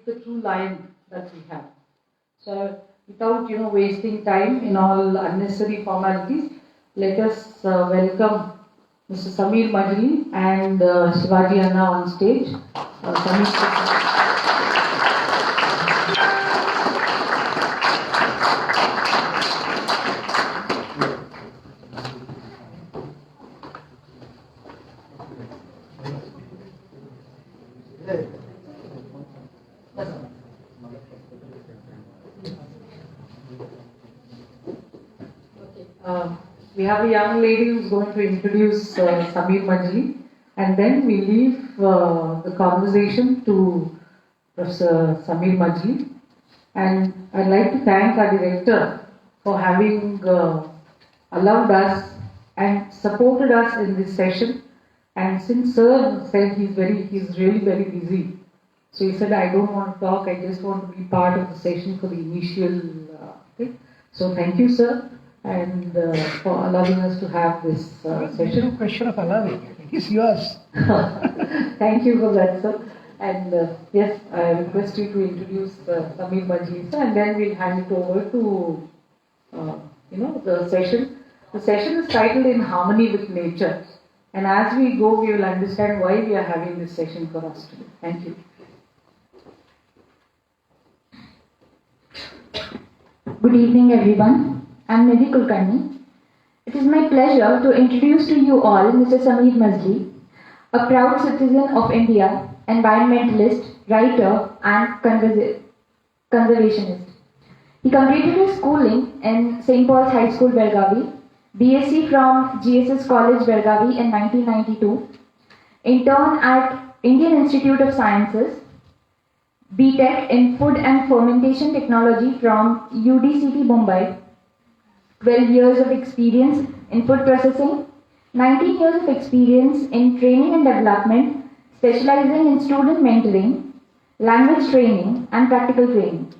the true lion that we have. So without wasting time in all unnecessary formalities, let us welcome Mr. Sameer Majli and Shivaji Anna on stage. We have a young lady who is going to introduce Sameer Majli, and then we leave the conversation to Professor Sameer Majli. And I'd like to thank our director for having allowed us and supported us in this session. And since Sir said he's really very busy, so he said, I don't want to talk, I just want to be part of the session for the initial thing. So thank you, sir, and for allowing us to have this session. It's no question of allowing it. It is yours. Thank you for that, sir. And yes, I request you to introduce Sameer Majli, sir, and then we'll hand it over to the session. The session is titled In Harmony with Nature. And as we go, we will understand why we are having this session for us today. Thank you. Good evening, everyone. I'm Nidhi Kulkarni. It is my pleasure to introduce to you all Mr. Sameer Majli, a proud citizen of India, environmentalist, writer, and conservationist. He completed his schooling in St. Paul's High School, Belgavi, BSc from GSS College, Belgavi in 1992, intern at Indian Institute of Sciences, BTech in Food and Fermentation Technology from UDCT Mumbai, 12 years of experience in food processing, 19 years of experience in training and development, specializing in student mentoring, language training, and practical training.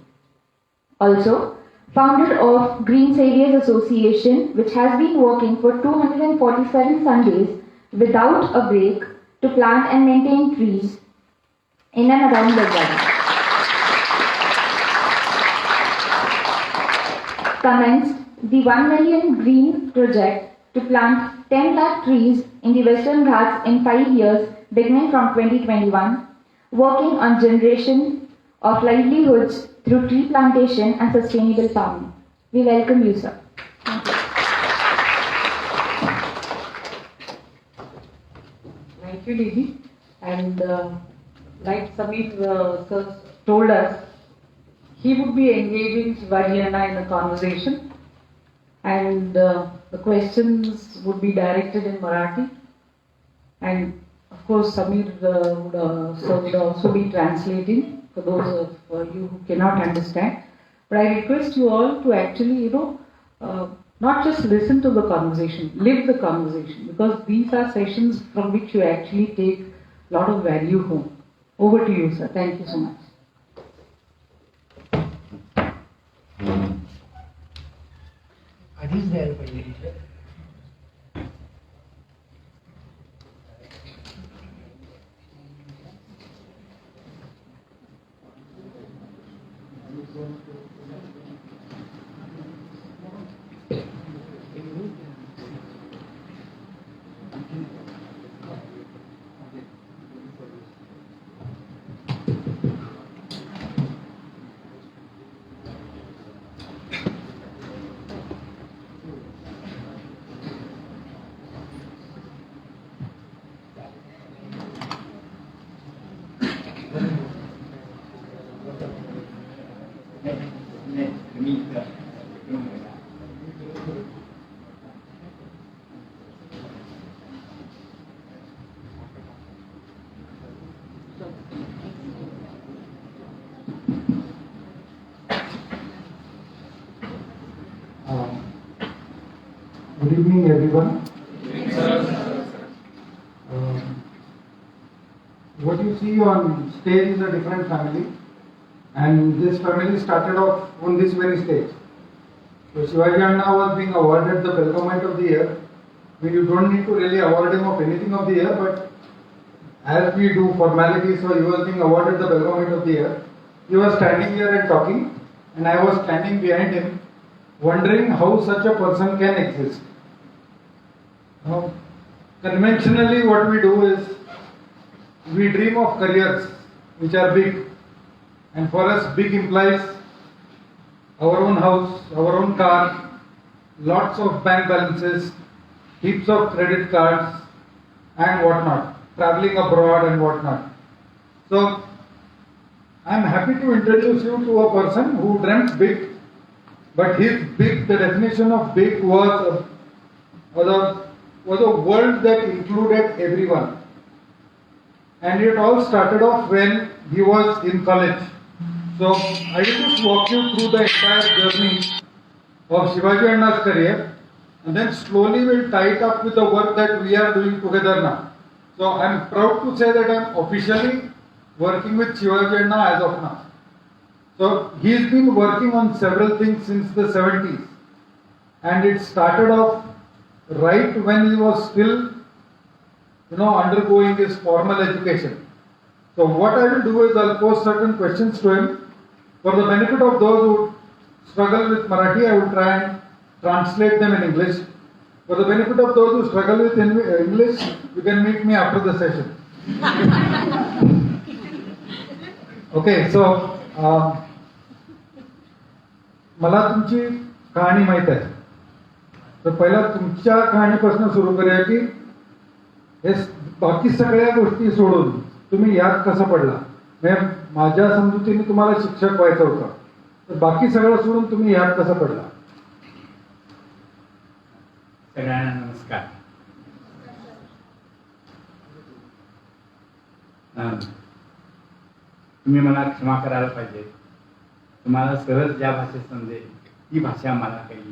Also, founder of Green Saviors Association, which has been working for 247 Sundays without a break to plant and maintain trees in and around Belgavi. Commenced the 1 million green project to plant 10 lakh trees in the Western Ghats in 5 years, beginning from 2021, working on generation of livelihoods through tree plantation and sustainable farming. We welcome you, sir. Thank you. Thank you, Nidhi. And like Sameer sir told us, he would be engaging Shivaji Anna in a conversation, and the questions would be directed in Marathi, and of course Sameer would also be translating for those of you who cannot understand. But I request you all to actually, not just listen to the conversation, live the conversation, because these are sessions from which you actually take a lot of value home. Over to you, sir. Thank you so much. आधीच द्यायला पाहिजे. Good evening, everyone. What you see on stage is a different family, and this family started off on this very stage. So Shivaji Anna was being awarded the Belgament of the Year. You don't need to really award him of anything of the year, but as we do formalities, so he was being awarded the Belgament of the Year. he was standing here and talking, and I was standing behind him, wondering how such a person can exist. Now, conventionally, what we do is we dream of careers which are big, and for us, big implies our own house, our own car, lots of bank balances, heaps of credit cards, and whatnot, traveling abroad and whatnot. So, I am happy to introduce you to a person who dreamt big, but his big, the definition of big was a world that included everyone. And it all started off when he was in college. So, I will just walk you through the entire journey of Shivaji Anna's career, and then slowly we'll tie it up with the work that we are doing together now. So, I am proud to say that I am officially working with Shivaji Anna as of now. So he's been working on several things since the 70s, and it started off right when he was still, undergoing his formal education. So what I will do is I'll pose certain questions to him. For the benefit of those who struggle with Marathi, I will try and translate them in English. For the benefit of those who struggle with English, you can meet me after the session. Okay, so मला तुमची कहाणी माहित आहे, तर पहिला तुमच्या कहाणीपासून सुरू करूया की हे बाकी सगळ्या गोष्टी सोडून तुम्ही यात कसं पडला. म्हणजे माझ्या समजुतीने तुम्हाला शिक्षक व्हायचं होतं, तर बाकी सगळं सोडून तुम्ही यात कसं पडला. सगळ्यांना नमस्कार. तुम्ही मला क्षमा करायला पाहिजे. तुम्हाला सहज ज्या भाषेत समजेल ती भाषा मला काही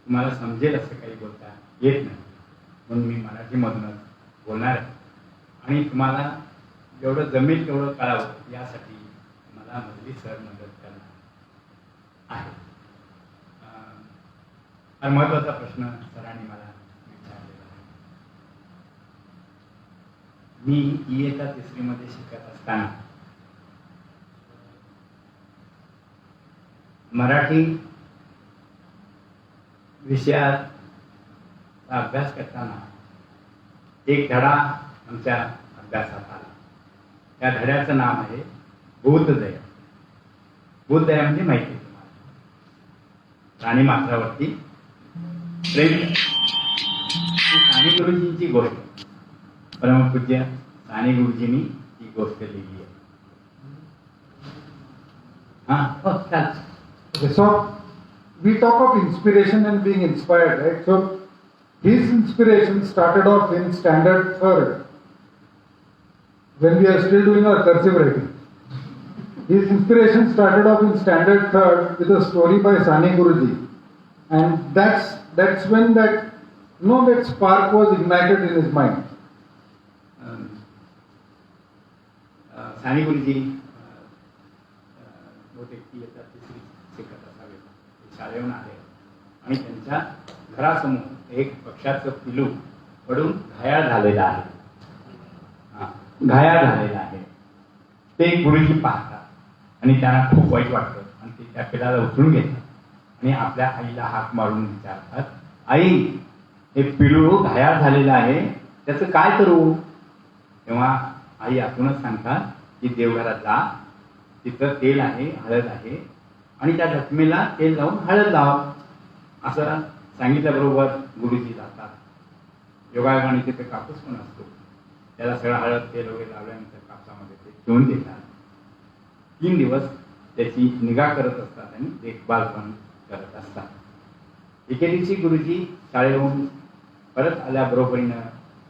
तुम्हाला समजेल असं काही बोलता येत नाही, म्हणून मी मराठीमधूनच बोलणार आहे. आणि तुम्हाला जेवढं जमेल तेवढं कळावं यासाठी मला मधली सर मदत करणार आहे. हा महत्त्वाचा प्रश्न सरांनी मला विचारलेला आहे. मी इयत्ता 3री मध्ये शिकत असताना मराठी विषयाचा अभ्यास करताना एक धडा आमच्या अभ्यासात आला. त्या धड्याचं नाव आहे बोधदया. बोधदया म्हणजे माहिती आहे तुम्हाला, राणी मात्रावरती प्रेम. साने गुरुजींची गोष्ट, परमपूज्य साने गुरुजींनी ही गोष्ट लिहिली आहे. Okay, so we talk of inspiration and being inspired, right? So his inspiration started off in standard 3rd when we are still doing our cursive writing. His inspiration started off in standard 3rd with a story by Sane Guruji, and that's when that spark was ignited in his mind. Sane Guruji बहुतेक इयत्ता 3री शिकत असावे. शाळेहून आले आणि त्यांच्या घरासमोर एक पक्षाचं पिलू पडून घायाळ झालेलं आहे. घायाळ झालेलं आहे ते गुरुजी पाहतात आणि त्यांना खूप वाईट वाटतं, आणि ते त्या पिलाला उचलून घेतात आणि आपल्या आईला हाक मारून विचारतात, आई हे पिलू घायाळ झालेलं आहे, त्याचं काय करू. तेव्हा आई आतूनच सांगतात की देवघरात जा, तिथं तेल आहे, हळद आहे, आणि त्या जखमेला तेल लावून हळद लाव. असं सांगितल्याबरोबर गुरुजी जातात. योगायोगाने तिथे कापूस पण असतो, त्याला सगळं हळद तेल वगैरे लावल्यानंतर कापसामध्ये ते ठेवून देतात. 3 दिवस त्याची निगा करत असतात आणि देखभाल पण करत असतात. एके दिवशी गुरुजी शाळेहून परत आल्याबरोबरीनं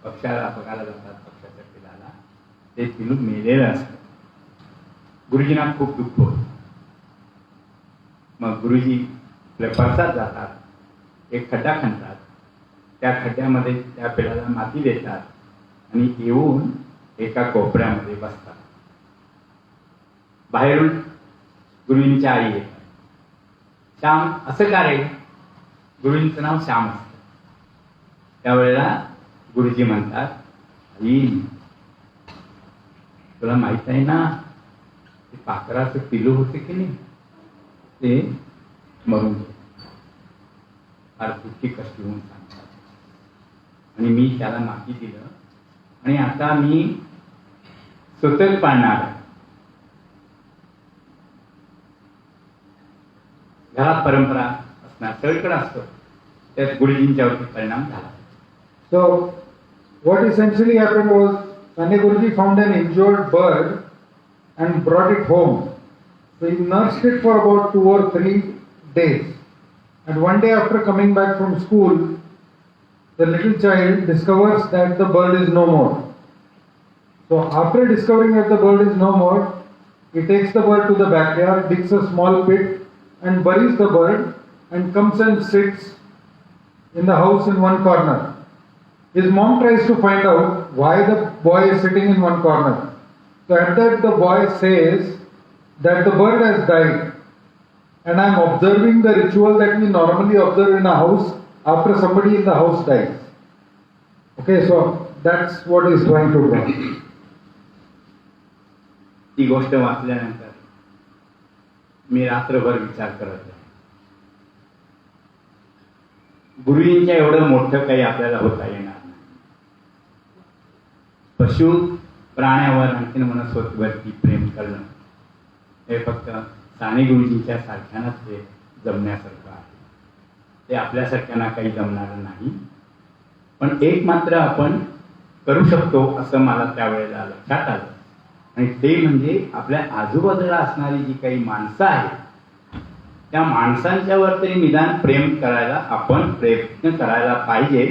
पक्षाला बघायला जातात. पक्षाच्या पिलाला ते पिलू मेलेलं असतं. गुरुजींना खूप दुःख होतं. मग गुरुजी आपल्या परसात जातात, एक खड्डा खणतात, त्या खड्ड्यामध्ये त्या पिलाला माती देतात आणि येऊन एका कोपऱ्यामध्ये बसतात. बाहेरून गुरुजींच्या आई येतात. श्याम असं का रे. गुरुजींचं नाव श्याम असतं. त्यावेळेला गुरुजी म्हणतात, आई तुला माहित आहे ना ते पाखराचं पिलू होते की नाही ते मरून गेलं. फार दुःखी कष्ट होऊन सांगतात आणि मी त्याला माती दिलं आणि आता मी स्वतःच पाळणार आहे. घरात परंपरा असणार सगळीकडे असतो त्यात गुरुजींच्यावरती परिणाम झाला. So, what essentially happened was Sane Guruji found an injured bird and brought it home. So he nursed it for about 2 or 3 days. And one day after coming back from school, the little child discovers that the bird is no more. So after discovering that the bird is no more, he takes the bird to the backyard, digs a small pit and buries the bird and comes and sits in the house in one corner. His mom tries to find out why the boy is sitting in one corner. So at that the boy says that the bird has died and I am observing the ritual that we normally observe in a house after somebody in the house dies. Okay, so that's what he's trying to do. ती गोष्ट वाचल्यानंतर मी रात्रभर विचार करत आहे. गुरुजींच्या एवढं मोठं काही आपल्याला होता येणार नाही. पशु प्राण्यावर आणखीन वनस्पतीवरती प्रेम करणं हे फक्त साने गुरुजींच्या सारख्यानंच ते जमण्यासारखं आहे. ते आपल्यासारख्यांना काही जमणार नाही. पण एक मात्र आपण करू शकतो असं मला त्यावेळेला लक्षात आलं आणि ते म्हणजे आपल्या आजूबाजूला असणारी जी काही माणसं आहेत त्या माणसांच्यावर तरी निदान प्रेम करायला आपण प्रयत्न करायला पाहिजे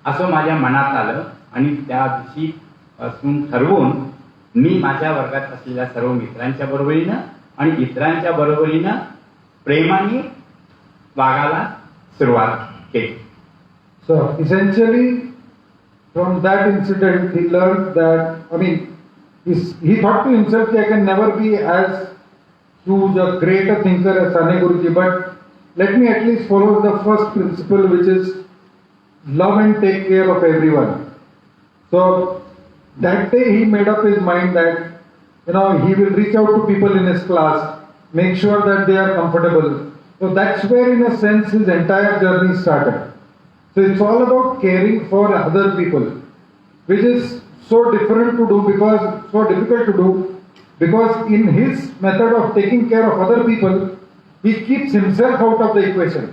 असं माझ्या मनात आलं आणि त्या दिवशी पासून ठरवून मी माझ्या वर्गात असलेल्या सर्व मित्रांच्या बरोबरीनं आणि इतरांच्या बरोबरीनं प्रेमाने वागायला सुरुवात केली. So essentially from that incident he learned that, I mean, he thought to himself that I can never be as huge a great a thinker as Sane Guruji, but let me at least follow the first principle, which is love and take care of everyone. So that day he made up his mind that he will reach out to people in his class, make sure that they are comfortable. So that's where in a sense his entire journey started. So it's all about caring for other people, which is so different to do because so difficult to do, because in his method of taking care of other people, he keeps himself out of the equation.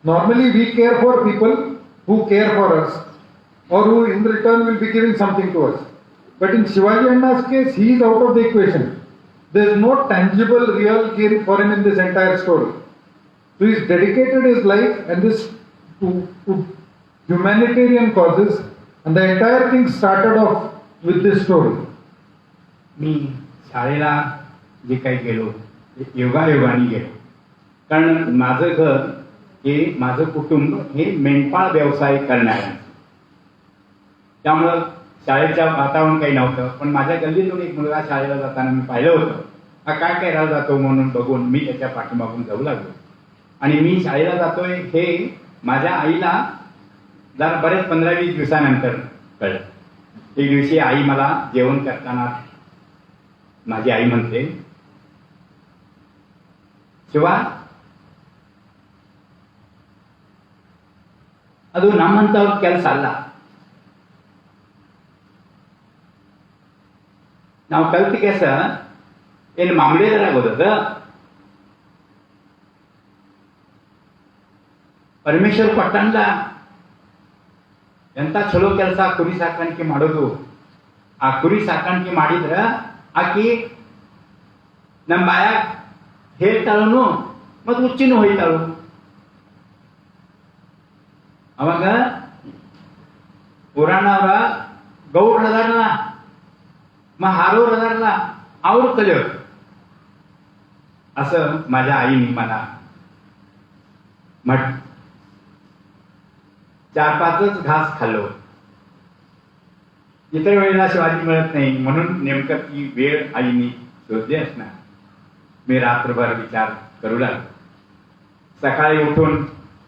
Normally we care for people who care for us or who in return will be giving something to us. But in Shivaji Anna's case, he is out of the equation. There is no tangible real gain for him in this entire story. So he's dedicated his life and this to humanitarian causes, and the entire thing started off with this story. मी शाळेला जे काही गेलो ते योगायोगाने गेलो, कारण माझं घर हे माझं कुटुंब हे मेंढपाळ व्यवसाय करणाऱ्यांचं. त्यामुळं शाळेच्या वातावरण काही नव्हतं, पण माझ्या गल्लीतून एक मुलगा शाळेला जाताना मी पाहिलं होतं. हा काय करायला जातो म्हणून बघून मी त्याच्या पाठीमागून जाऊ लागलो आणि मी शाळेला जातोय हे माझ्या आईला जरा बरेच 15-20 दिवसानंतर कळलं. एक दिवशी आई मला जेवण करताना माझी आई म्हणते, शिवा ಅದು ನಮ್ಮಂತವ್ರ ಕೆಲಸ ಅಲ್ಲ, ನಾವು ಕಲ್ತ ಕೆಲಸ ಏನು ಮಾಮೂಲಿದಾರಾಗೋದದ. ಪರಮೇಶ್ವರ್ ಕೊಟ್ಟಂದ ಎಂತ ಚಲೋ ಕೆಲಸ ಕುರಿ ಸಾಕಾಣಿಕೆ ಮಾಡೋದು. ಆ ಕುರಿ ಸಾಕಾಣಿಕೆ ಮಾಡಿದ್ರ ಆಕಿ ನಮ್ಮ ಬಾಯಾಗ ಹೇಳ್ತಾಳು ಮತ್ತು ಹುಚ್ಚಿನೂ ಹೋಯ್ತಾಳು. ಅವಾಗ ಪುರಾಣವ್ರ ಗೌಡ್ರ ಅದಾರಲ್ಲ हारोर अदारला ಅವ್ರು ಕಲಿಯೋರು. असं माझ्या आईने मला म्हट 4-5च घास खाल्लो. इतर वेळेला शिवाजी मिळत नाही म्हणून नेमकं ती वेळ आईने शोधली असणार. मी रात्रभर विचार करू लागलो. सकाळी उठून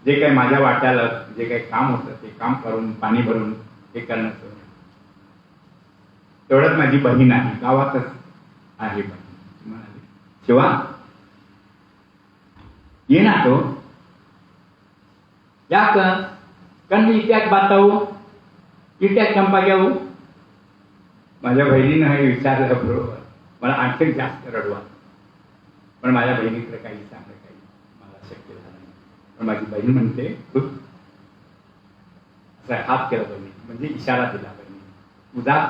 जे काही माझ्या वाट्याला जे काही काम होतं ते काम करून पाणी भरून हे करण्याचं. तेवढ्यात माझी बहीण आहे, गावातच आहे बहीण. शिवा ये ना तो ಯಾಕ ಕಣ್ಣು ಇಟ್ಯಾಕ್ ಬಾತಾವು इट्याक चंपा घ्यावू. माझ्या बहिणीनं हे विचारलं बरोबर, मला आणखी जास्त रडवा, पण माझ्या बहिणीकडे काही सांगलं काही मला शक्य झालं नाही. पण माझी बहीण म्हणते खूप असा हात केला बहिणी, म्हणजे इशारा दिला बहिणी उदास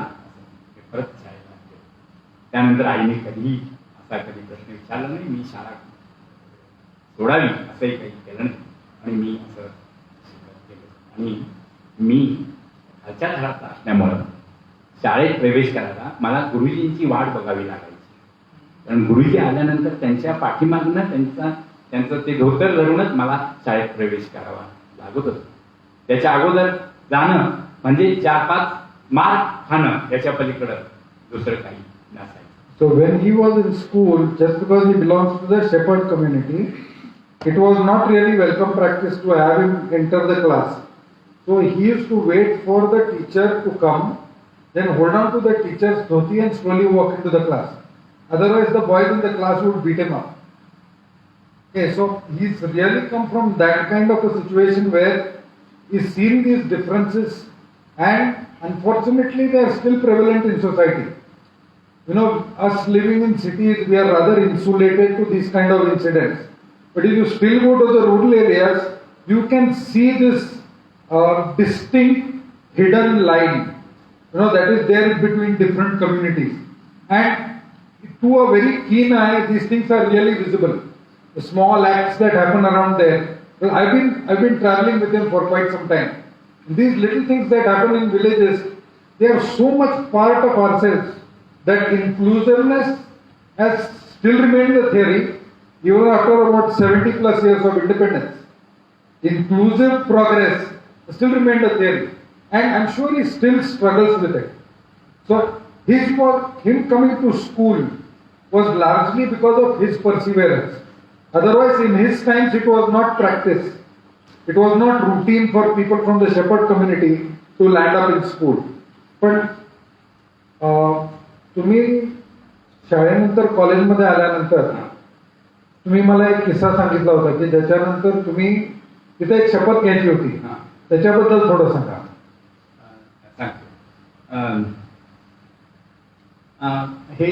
परत शाळेला गेलो. त्यानंतर आईने कधीही असा कधी प्रश्न विचारला नाही. मी शाळा सोडावी असंही काही केलं नाही आणि मी असं केलं. आणि मी खालच्या घरात असल्यामुळं शाळेत प्रवेश करायला मला गुरुजींची वाट बघावी लागायची. कारण गुरुजी आल्यानंतर त्यांच्या पाठीमागनं त्यांचं ते धोतर धरूनच मला शाळेत प्रवेश करावा लागत होतं. त्याच्या अगोदर जाणं म्हणजे 4-5 मार्क खाणं, याच्या पलीकडं दुसरं काही नसायचं. So when he was in school, just because he belongs to the shepherd community, it was not really welcome practice to have him enter the class. So he used to wait for the teacher to come, then hold on to the teacher's dhoti and slowly walk into the class. Otherwise the boys in the class would beat him up. Okay, so he's really come from that kind of a situation where he's seen these differences, and unfortunately they are still prevalent in society. You know, us living in cities, we are rather insulated to these kind of incidents. But if you still go to the rural areas, you can see this distinct hidden line, you know, that is there between different communities. And to a very keen eye, these things are really visible. The small acts that happen around there. Well, I've been traveling with them for quite some time. These little things that happen in villages, they are so much part of ourselves that inclusiveness has still remained a theory even after about 70 plus years of independence. Inclusive progress still remained a theory, and I'm sure he still struggles with it. So him coming to school was largely because of his perseverance. Otherwise, in his times, it was not practice. It was not routine for people from the shepherd community to land up in school. But तुम्ही शाळेनंतर कॉलेजमध्ये आल्यानंतर तुम्ही मला एक किस्सा सांगितला होता की ज्याच्यानंतर तुम्ही तिथे एक शपथ घ्यायची होती, त्याच्याबद्दल थोडं सांगा. हे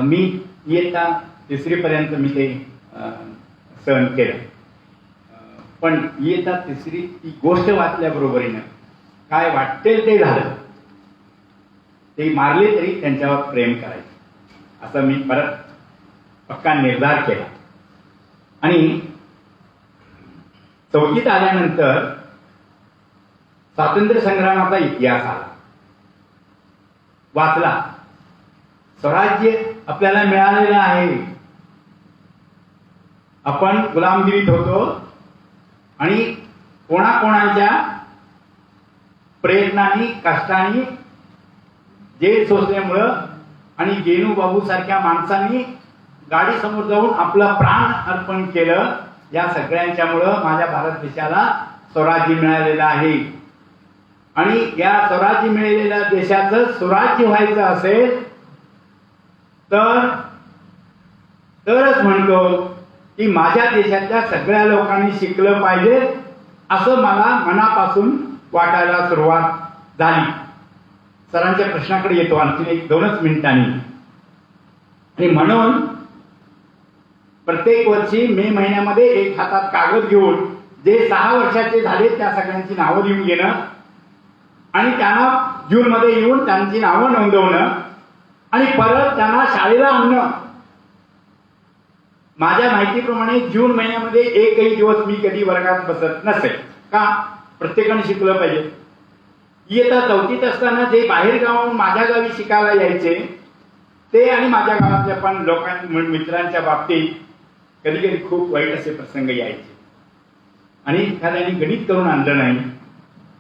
मी इयत्ता 3री पर्यंत मी ते सहन केलं. पण इयत्ता 3री ती गोष्ट वाचल्याबरोबरीनं काय वाटेल ते झालं. ते मारले तरी त्यांच्यावर प्रेम करायचं असं मी परत पक्का निर्धार केला. आणि 4वीत आल्यानंतर स्वातंत्र्य संग्रामाचा इतिहास आला, वाचला. स्वराज्य आपल्याला मिळालेलं आहे. आपण गुलामगिरीत होतो आणि कोणाकोणाच्या प्रयत्नांनी कष्टांनी जेल सोसल्यामुळं आणि गेनूबाबू सारख्या माणसांनी गाडी समोर जाऊन आपलं प्राण अर्पण केलं. या सगळ्यांच्यामुळं माझ्या भारत देशाला स्वराज्य मिळालेलं आहे. आणि या स्वराज्य मिळालेल्या देशाचं सुराज्य व्हायचं असेल तरच म्हणतो की माझ्या देशातल्या सगळ्या लोकांनी शिकलं पाहिजे असं मला मनापासून वाटायला सुरुवात झाली. सरांच्या प्रश्नाकडे येतो आणखी 1-2 मिनिटांनी. आणि म्हणून प्रत्येक वर्षी मे महिन्यामध्ये एक हातात कागद घेऊन जे 6 वर्षाचे झाले त्या सगळ्यांची नावं लिहून घेणं आणि त्यांना जूनमध्ये येऊन त्यांची नावं नोंदवणं आणि परत त्यांना शाळेला आणणं. माझ्या माहितीप्रमाणे जून महिन्यामध्ये एकही दिवस मी कधी वर्गात बसत नसेल. का? प्रत्येकाने शिकलं पाहिजे. इयत्ता 4वीत असताना जे बाहेर गावाहून माझ्या गावी शिकायला यायचे ते आणि माझ्या गावातल्या पण मित्रांच्या बाबतीत कधी कधी खूप वाईट असे प्रसंग यायचे. आणि एखाद्याने गणित करून आणलं नाही,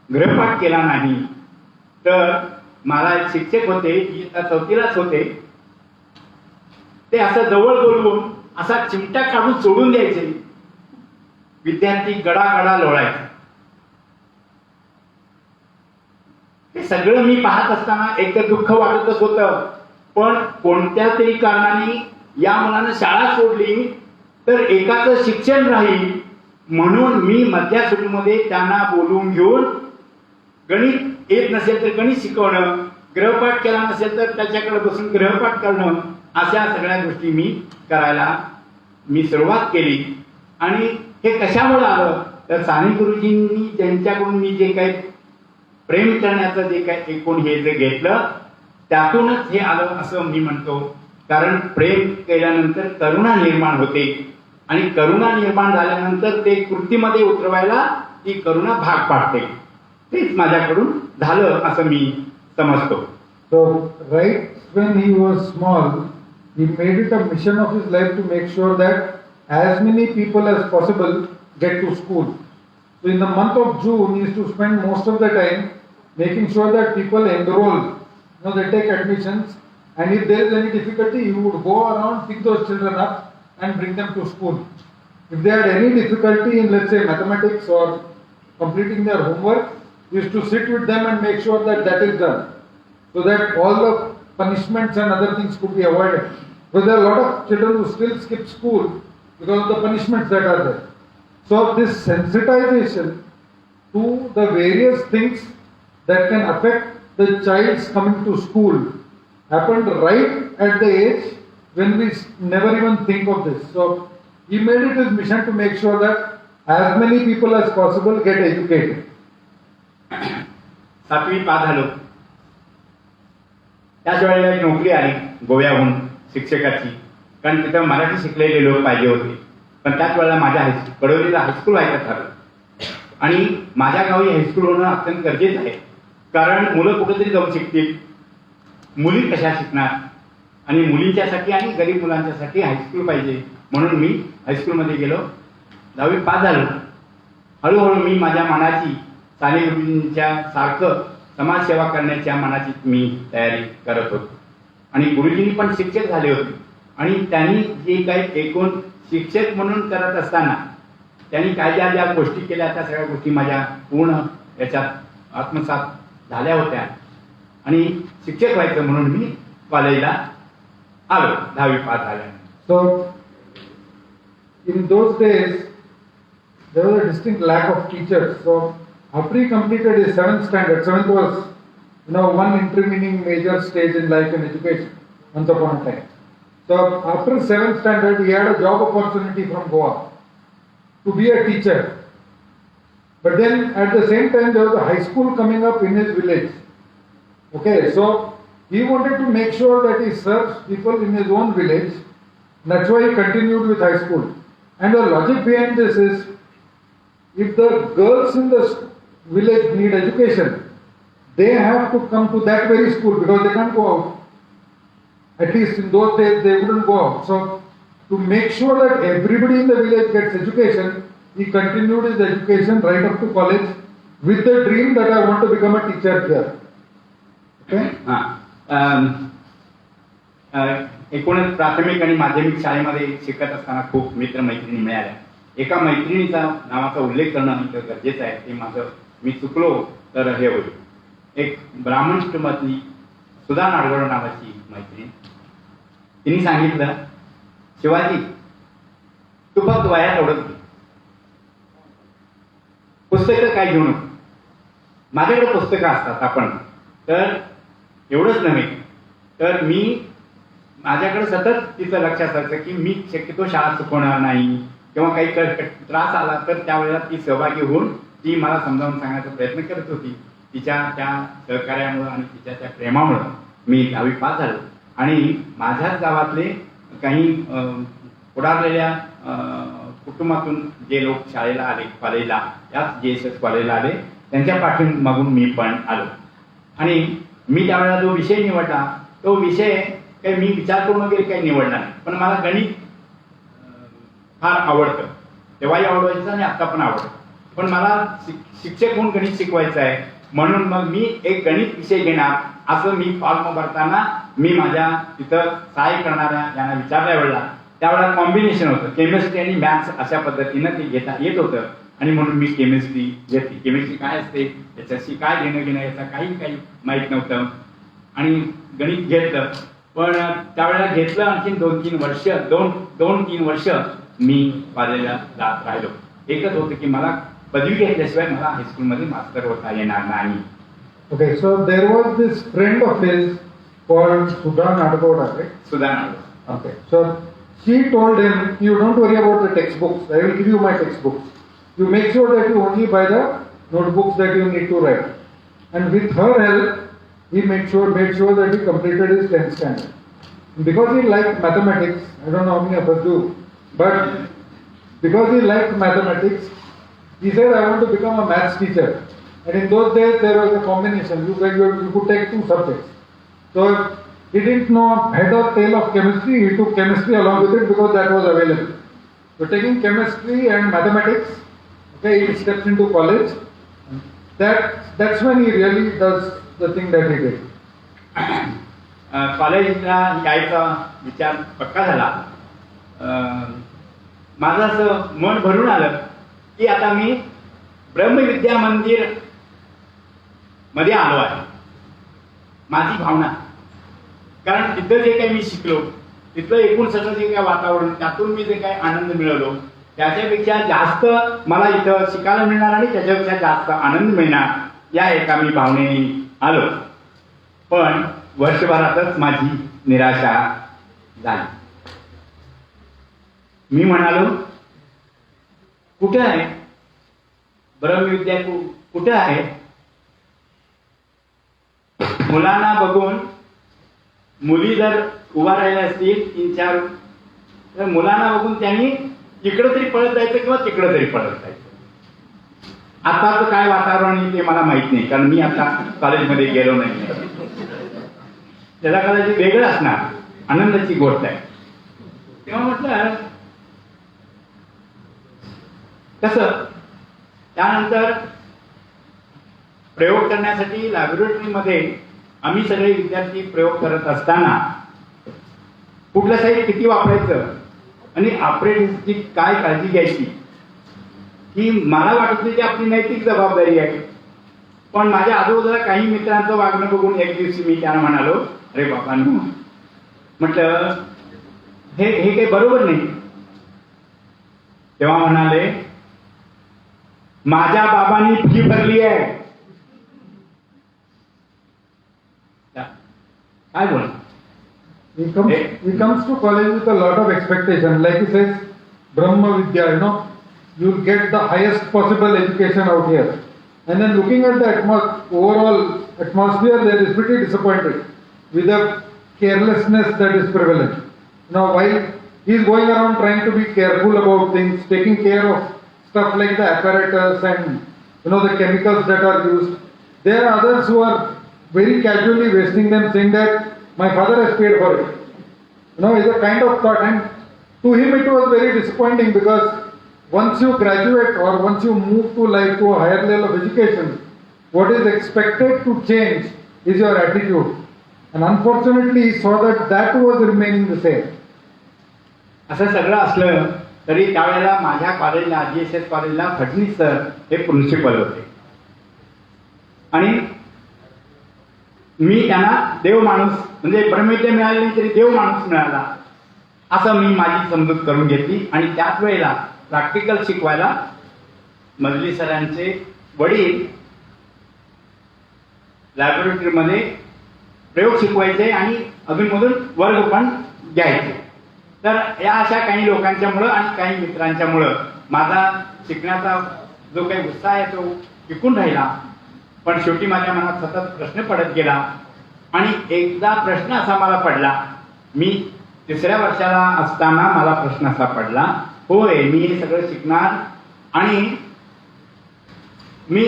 गृहपाठ केला नाही तर मला एक शिक्षक होते, इयत्ता 4वीलाच होते, ते असं जवळ बोलवून असा चिमटा काढून सोडून द्यायचे. विद्यार्थी गडागडा लोळायचे. हे सगळं मी पाहत असताना एकतर दुःख वाटतच होतं, पण कोणत्या तरी कारणाने या मुलानं शाळा सोडली तर एकाचं शिक्षण राहील म्हणून मी मधल्या सुट्टीमध्ये त्यांना बोलवून घेऊन गणित येत नसेल तर गणित शिकवणं, ग्रहपाठ केला नसेल तर त्याच्याकडे बसून ग्रहपाठ करणं, अशा सगळ्या गोष्टी मी करायला सुरुवात केली. आणि हे कशामुळे आलं तर साने गुरुजींनी ज्यांच्याकडून मी जे काही प्रेम करण्याचं जे काही एकूण हे जे घेतलं त्यातूनच हे आलं असं मी म्हणतो. कारण प्रेम केल्यानंतर करुणा निर्माण होते आणि करुणा निर्माण झाल्यानंतर ते कृतीमध्ये उतरवायला ती करुणा भाग पाडते. तेच माझ्याकडून झालं असं मी समजतो. So, right when he was small, he made it a mission of his life to make sure that as many people as possible get to school. So, in the month of June, he used to spend most of the time making sure that people enroll. You know, they take admissions, and if there is any difficulty, he would go around, pick those children up and bring them to school. If they had any difficulty in, let's say, mathematics or completing their homework, he used to sit with them and make sure that that is done, so that all the punishments and other things could be avoided. Because there are a lot of children who still skip school because of the punishments that are there. So this sensitization to the various things that can affect the child's coming to school happened right at the age when we never even think of this. So he made it his mission to make sure that as many people as possible get educated. 7वी pass झालो. त्याच वेळेला एक नोकरी आली गोव्याहून शिक्षकाची, कारण तिथं मराठी शिकलेले लोक पाहिजे होते. पण त्याच वेळेला माझ्या कडोलीला हायस्कूल व्हायचं ठरलं आणि माझ्या गावी हायस्कूल होणं अत्यंत गरजेचं आहे. कारण मुलं कुठेतरी जाऊन शिकतील, मुली कशा शिकणार आणि मुलींच्यासाठी आणि गरीब मुलांच्यासाठी हायस्कूल पाहिजे म्हणून मी हायस्कूलमध्ये गेलो. 10वी पास झालो. हळूहळू मी माझ्या मनाची साने गुरुजींच्या सारखं समाजसेवा करण्याच्या मनाची मी तयारी करत होतो. आणि गुरुजींनी पण शिक्षक झाले होते आणि त्यांनी जे काही एकूण शिक्षक म्हणून करत असताना त्यांनी काय ज्या ज्या गोष्टी केल्या त्या सगळ्या गोष्टी माझ्या पूर्ण याच्यात आत्मसात झाल्या होत्या आणि शिक्षक व्हायचं म्हणून मी कॉलेजला आलो 10वी पास झाल्यानंतर. So in those days there was a distinct lack of teachers. So after he completed his 7th standard, 7th was, you know, one intervening major stage in life and education once upon a time. So after 7th standard, he had a job opportunity from Goa to be a teacher. But then at the same time, there was a high school coming up in his village. Okay, so he wanted to make sure that he serves people in his own village. That's why he continued with high school. And the logic behind this is, if the girls in the village need education, they have to come to that very school because they can't go out. At least in those days they wouldn't go out. So to make sure that everybody in the village gets education, he continued his education right up to college with the dream that I want to become a teacher here. Okay? एकूणच प्राथमिक आणि माध्यमिक शाळेमध्ये शिकत असताना खूप मित्रमैत्रिणी मिळाल्या. एका मैत्रिणीचा नावाचा उल्लेख करणं इथं गरजेचं आहे. ते माझं मी चुकलो तर हे होईल. एक ब्राह्मण कुटुंबातली सुधा नाडगोड नावाची मैत्रीण, तिने सांगितलं, शिवाजी तू फक्त वयात ओढत घे, पुस्तकं काय घेऊ नको. माझ्याकडे पुस्तकं असतात आपण तर एवढंच नव्हे तर मी माझ्याकडे सतत तिचं लक्ष असायचं की मी शक्यतो शाळा चुकवणार नाही किंवा काही त्रास आला तर त्यावेळेला ती सहभागी होऊन ती मला समजावून सांगण्याचा प्रयत्न करत होती. तिच्या त्या सहकार्यामुळं आणि तिच्या त्या प्रेमामुळं मी 10वी पास झालो. आणि माझ्याच गावातले काही पुढारलेल्या कुटुंबातून जे लोक शाळेला आले, कॉलेजला, याच JSS कॉलेजला आले, त्यांच्या पाठीमागून मी पण आलो. आणि मी त्यावेळेला जो विषय निवडला तो विषय काही मी विचार करून वगैरे काही निवडला नाही, पण मला गणित फार आवडतं. तेव्हाही आवडायचं आणि आता पण आवडतं. पण मला शिक्षक म्हणून गणित शिकवायचं आहे म्हणून मग मी एक गणित विषय घेणार असं मी फॉर्म भरताना मी माझ्या तिथं सहाय्य करणाऱ्या यांना विचारल्या वेळेला त्यावेळेला कॉम्बिनेशन होतं, केमिस्ट्री आणि मॅथ्स अशा पद्धतीनं ते घेता येत होतं. आणि म्हणून मी केमिस्ट्री घेतली. केमिस्ट्री काय असते, याच्याशी काय घेणं याचा काही माहीत नव्हतं आणि गणित घेतलं. पण त्यावेळेला घेतलं आणखी 2-3 वर्ष मी कॉलेजला जात राहिलो. एकच होतं की मला पदवी घेतल्याशिवाय मला हायस्कूलमध्ये मास्टर होता येणार नाही. Okay, so there was this friend of his called Sudha Nadgoda, right? सुधारणा. Okay, so she told him, you don't worry about the textbooks, I will give you my textbooks. You make sure that you only buy the notebooks that you need to write. And with her help, he made sure that he completed his 10th standard. Because he liked mathematics, I don't know how many of us do, but because he liked mathematics, he said, I want to become a maths teacher. And in those days, there was a combination. You could take 2 subjects. So he didn't know head or tail of chemistry. He took chemistry along with it because that was available. So taking chemistry and mathematics, okay, he steps into college. That's when he really does the thing that he did. कॉलेजला यायचा विचार पक्का झाला. माझं असं मन भरून आलं की आता मी ब्रह्मविद्या मंदिर मध्ये आलो आहे. माझी भावना, कारण तिथं जे काही मी शिकलो, तिथलं एकूण सगळं जे काही वातावरण, त्यातून मी जे काही आनंद मिळवलो, त्याच्यापेक्षा जास्त मला इथं शिकायला मिळणार आणि त्याच्यापेक्षा जास्त आनंद मिळणार या एका मी भावनेने आलो. पण वर्षभरातच माझी निराशा झाली. मी म्हणालो, कुठे आहे ब्रह्मविद्या, कुठे आहे? मुलांना बघून, मुली जर उभा राहिल्या असतील 3-4, तर मुलांना बघून त्यांनी इकडं तरी पळत जायचं किंवा तिकडं तरी पळत जायचं. आताच काय वातावरण आहे ते मला माहित नाही, कारण मी आता कॉलेजमध्ये गेलो नाही. त्याला कदाचित वेगळं असणार, आनंदाची गोष्ट आहे. तेव्हा म्हटलं कसं. त्यानंतर प्रयोग करण्यासाठी लॅबोरेटरीमध्ये आम्ही सगळे विद्यार्थी प्रयोग करत असताना कुठलं साहित्य किती वापरायचं आणि ऑपरेटरची काय काळजी घ्यायची ही मला वाटत नाही, ती आपली नैतिक जबाबदारी आहे. पण माझ्या आजूबाजूला काही मित्रांचं वागणं बघून एक दिवशी मी त्यांना म्हणालो, अरे बाबांनो, म्हटलं हे काही बरोबर नाही. तेव्हा म्हणाले, माझ्या बाबांनी फी भरली आहे. काय बोल. He comes to college with a lot of expectation. Like he says, Brahma Vidya, you'll get the highest possible education out here. And then looking at the overall atmosphere, there is pretty disappointed with the carelessness that is prevalent. Now, while he's going around trying to be careful about things, taking care of stuff like the apparatus and the chemicals that are used, there are others who are very casually wasting them, saying that my father has paid for it. It's a kind of thought, and to him it was very disappointing, because once you graduate or once you move to life to a higher level of education, what is expected to change is your attitude. And unfortunately, he saw that was remaining the same. असं सगळं असलं तरी त्यावेळेला माझ्या कॉलेजला, GSS कॉलेजला Phadnis sir हे principal होते. आणि मी त्यांना देव माणूस, म्हणजे ब्रह्मविद्या मिळाली नाही तरी देव माणूस मिळाला असं मी माझी समजूत करून घेतली. आणि त्याच वेळेला प्रॅक्टिकल शिकवायला मजली सरांचे वडील लॅबोरेटरीमध्ये प्रयोग शिकवायचे आणि अधूनमधून वर्ग पण घ्यायचे. तर या अशा काही लोकांच्यामुळं आणि काही मित्रांच्यामुळं माझा शिकण्याचा जो काही उत्साह आहे तो टिकून राहिला. पण शेवटी माझ्या मनात सतत प्रश्न पडत गेला. आणि एकदा प्रश्न असा मला पडला, मी 3ऱ्या वर्षाला असताना मला प्रश्न असा पडला, होय मी हे सगळं शिकणार आणि मी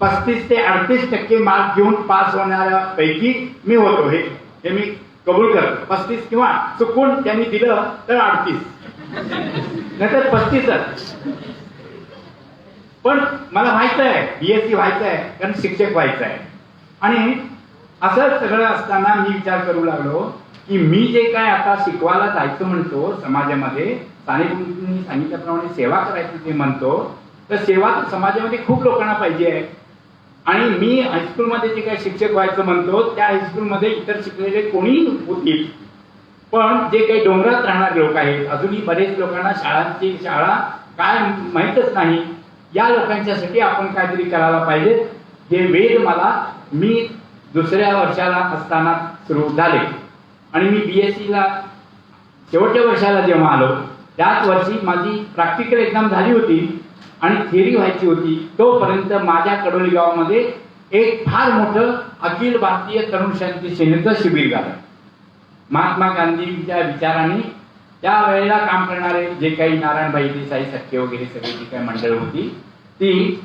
35 ते 38% मार्क घेऊन पास होणाऱ्यापैकी मी होतो, हे मी कबूल करतो. 35 किंवा चुकून त्यांनी दिलं तर 38 नाहीतर 35च. पण मला माहित आहे BSc व्हायचं आहे, कारण शिक्षक व्हायचं आहे. आणि असं सगळं असताना मी विचार करू लागलो की मी जे काय आता शिकवायला जायचं म्हणतो समाजामध्ये, सानेगुरूंनी सांगितल्याप्रमाणे सेवा करायची ते म्हणतो, तर सेवा तर समाजामध्ये खूप लोकांना पाहिजे आहे. आणि मी हायस्कूलमध्ये जे काही शिक्षक व्हायचं म्हणतो त्या हायस्कूलमध्ये इतर शिकलेले कोणी होतील, पण जे काही डोंगरात राहणारे लोक आहेत, अजूनही बरेच लोकांना शाळा काय माहीतच नाही, या लोकांच्यासाठी आपण काहीतरी करायला पाहिजे. हे वेध मी दुसऱ्या वर्षाला असताना सुरू झाले आणि मी BSc शेवटच्या वर्षाला जेव्हा आलो त्याच वर्षी माझी प्रॅक्टिकल एक्झाम झाली होती आणि थिअरी व्हायची होती. तोपर्यंत माझ्या कडोली गावामध्ये एक फार मोठं अखिल भारतीय तरुण शांती सेनेचं शिबिर झालं. महात्मा गांधींच्या विचारांनी त्यावेळेला काम करणारे जे काही नारायणभाई देसाई सख्खे वगैरे सगळी जी काही मंडळ होती ती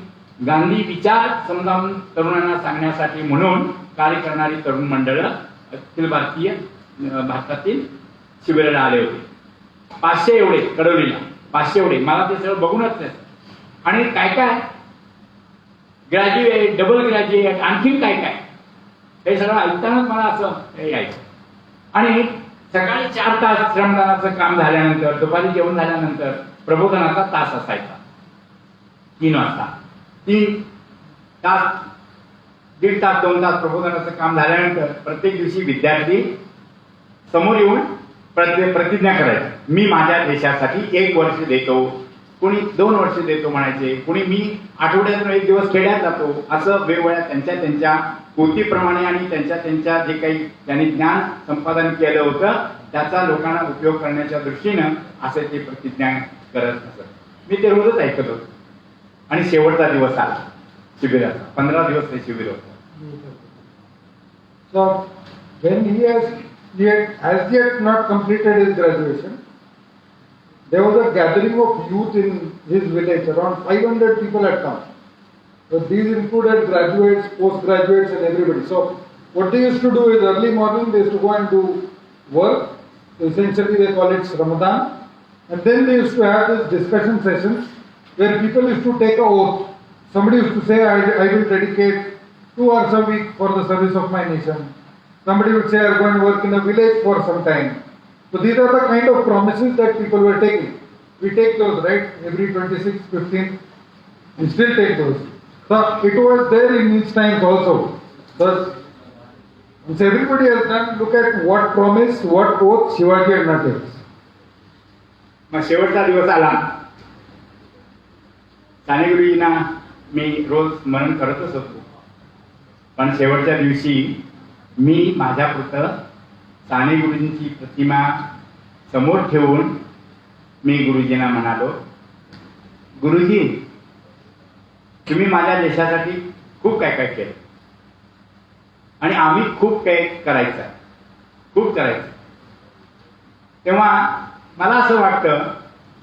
गांधी विचार समजावून तरुणांना सांगण्यासाठी म्हणून कार्य करणारी तरुण मंडळ अखिल भारतीय भारतातील शिबिराला आले होते. 500 एवढे कडोलीला, 500 एवढे. मला ते सगळं बघूनच नाही. आणि काय काय ग्रॅज्युएट, डबल ग्रॅज्युएट, आणखीन काय काय हे सगळं ऐकतानाच मला असं हे यायचं. आणि सकाळी 4 तास श्रमदानाचं काम झाल्यानंतर, दुपारी जेवण झाल्यानंतर प्रबोधनाचा तास असायचा 3 वाजता. 3 तास, 1.5 तास, 2 तास प्रबोधनाचं काम झाल्यानंतर प्रत्येक दिवशी विद्यार्थी समोर येऊन प्रतिज्ञा करायची. मी माझ्या देशासाठी 1 वर्ष देतो, कोणी 2 वर्ष देतो म्हणायचे, कोणी मी आठवड्यातून 1 दिवस खेड्यात जातो, असं वेगवेगळ्या त्यांच्या कृतीप्रमाणे आणि त्यांच्या जे काही त्यांनी ज्ञान संपादन केलं होतं त्याचा लोकांना उपयोग करण्याच्या दृष्टीनं असे ते प्रतिज्ञा करत असत. मी ते रोजच ऐकत होतो. आणि शेवटचा दिवस आला शिबिराचा. 15 दिवस ते शिबिर होतं. So when he had as yet not completed his graduation, there was a gathering of youth in his village. Around 500 people had come. So these included graduates, postgraduates, and everybody. So what they used to do is early morning they used to go and do work. So essentially they call it Ramadan. And then they used to have these discussion sessions where people used to take an oath. Somebody used to say, I will dedicate 2 hours a week for the service of my nation. Somebody would say, I'm going to work in a village for some time. So these are the kind of promises that people were taking. We take those, right? Every 26th, 15th, we still take those. So it was there in these times also. So once everybody has done, look at what promise, what oath Shivaji had not taken. मग शेवटचा दिवस आला. साने गुरुजींना मी रोज स्मरण करतच होतो, पण शेवटच्या दिवशी मी माझ्यापुरतं साने गुरुजींची प्रतिमा समोर ठेवून मी गुरुजींना म्हणालो, गुरुजी तुम्ही माझ्या देशासाठी खूप काय काय केलं आणि आम्ही खूप काही करायचं. तेव्हा मला असं वाटतं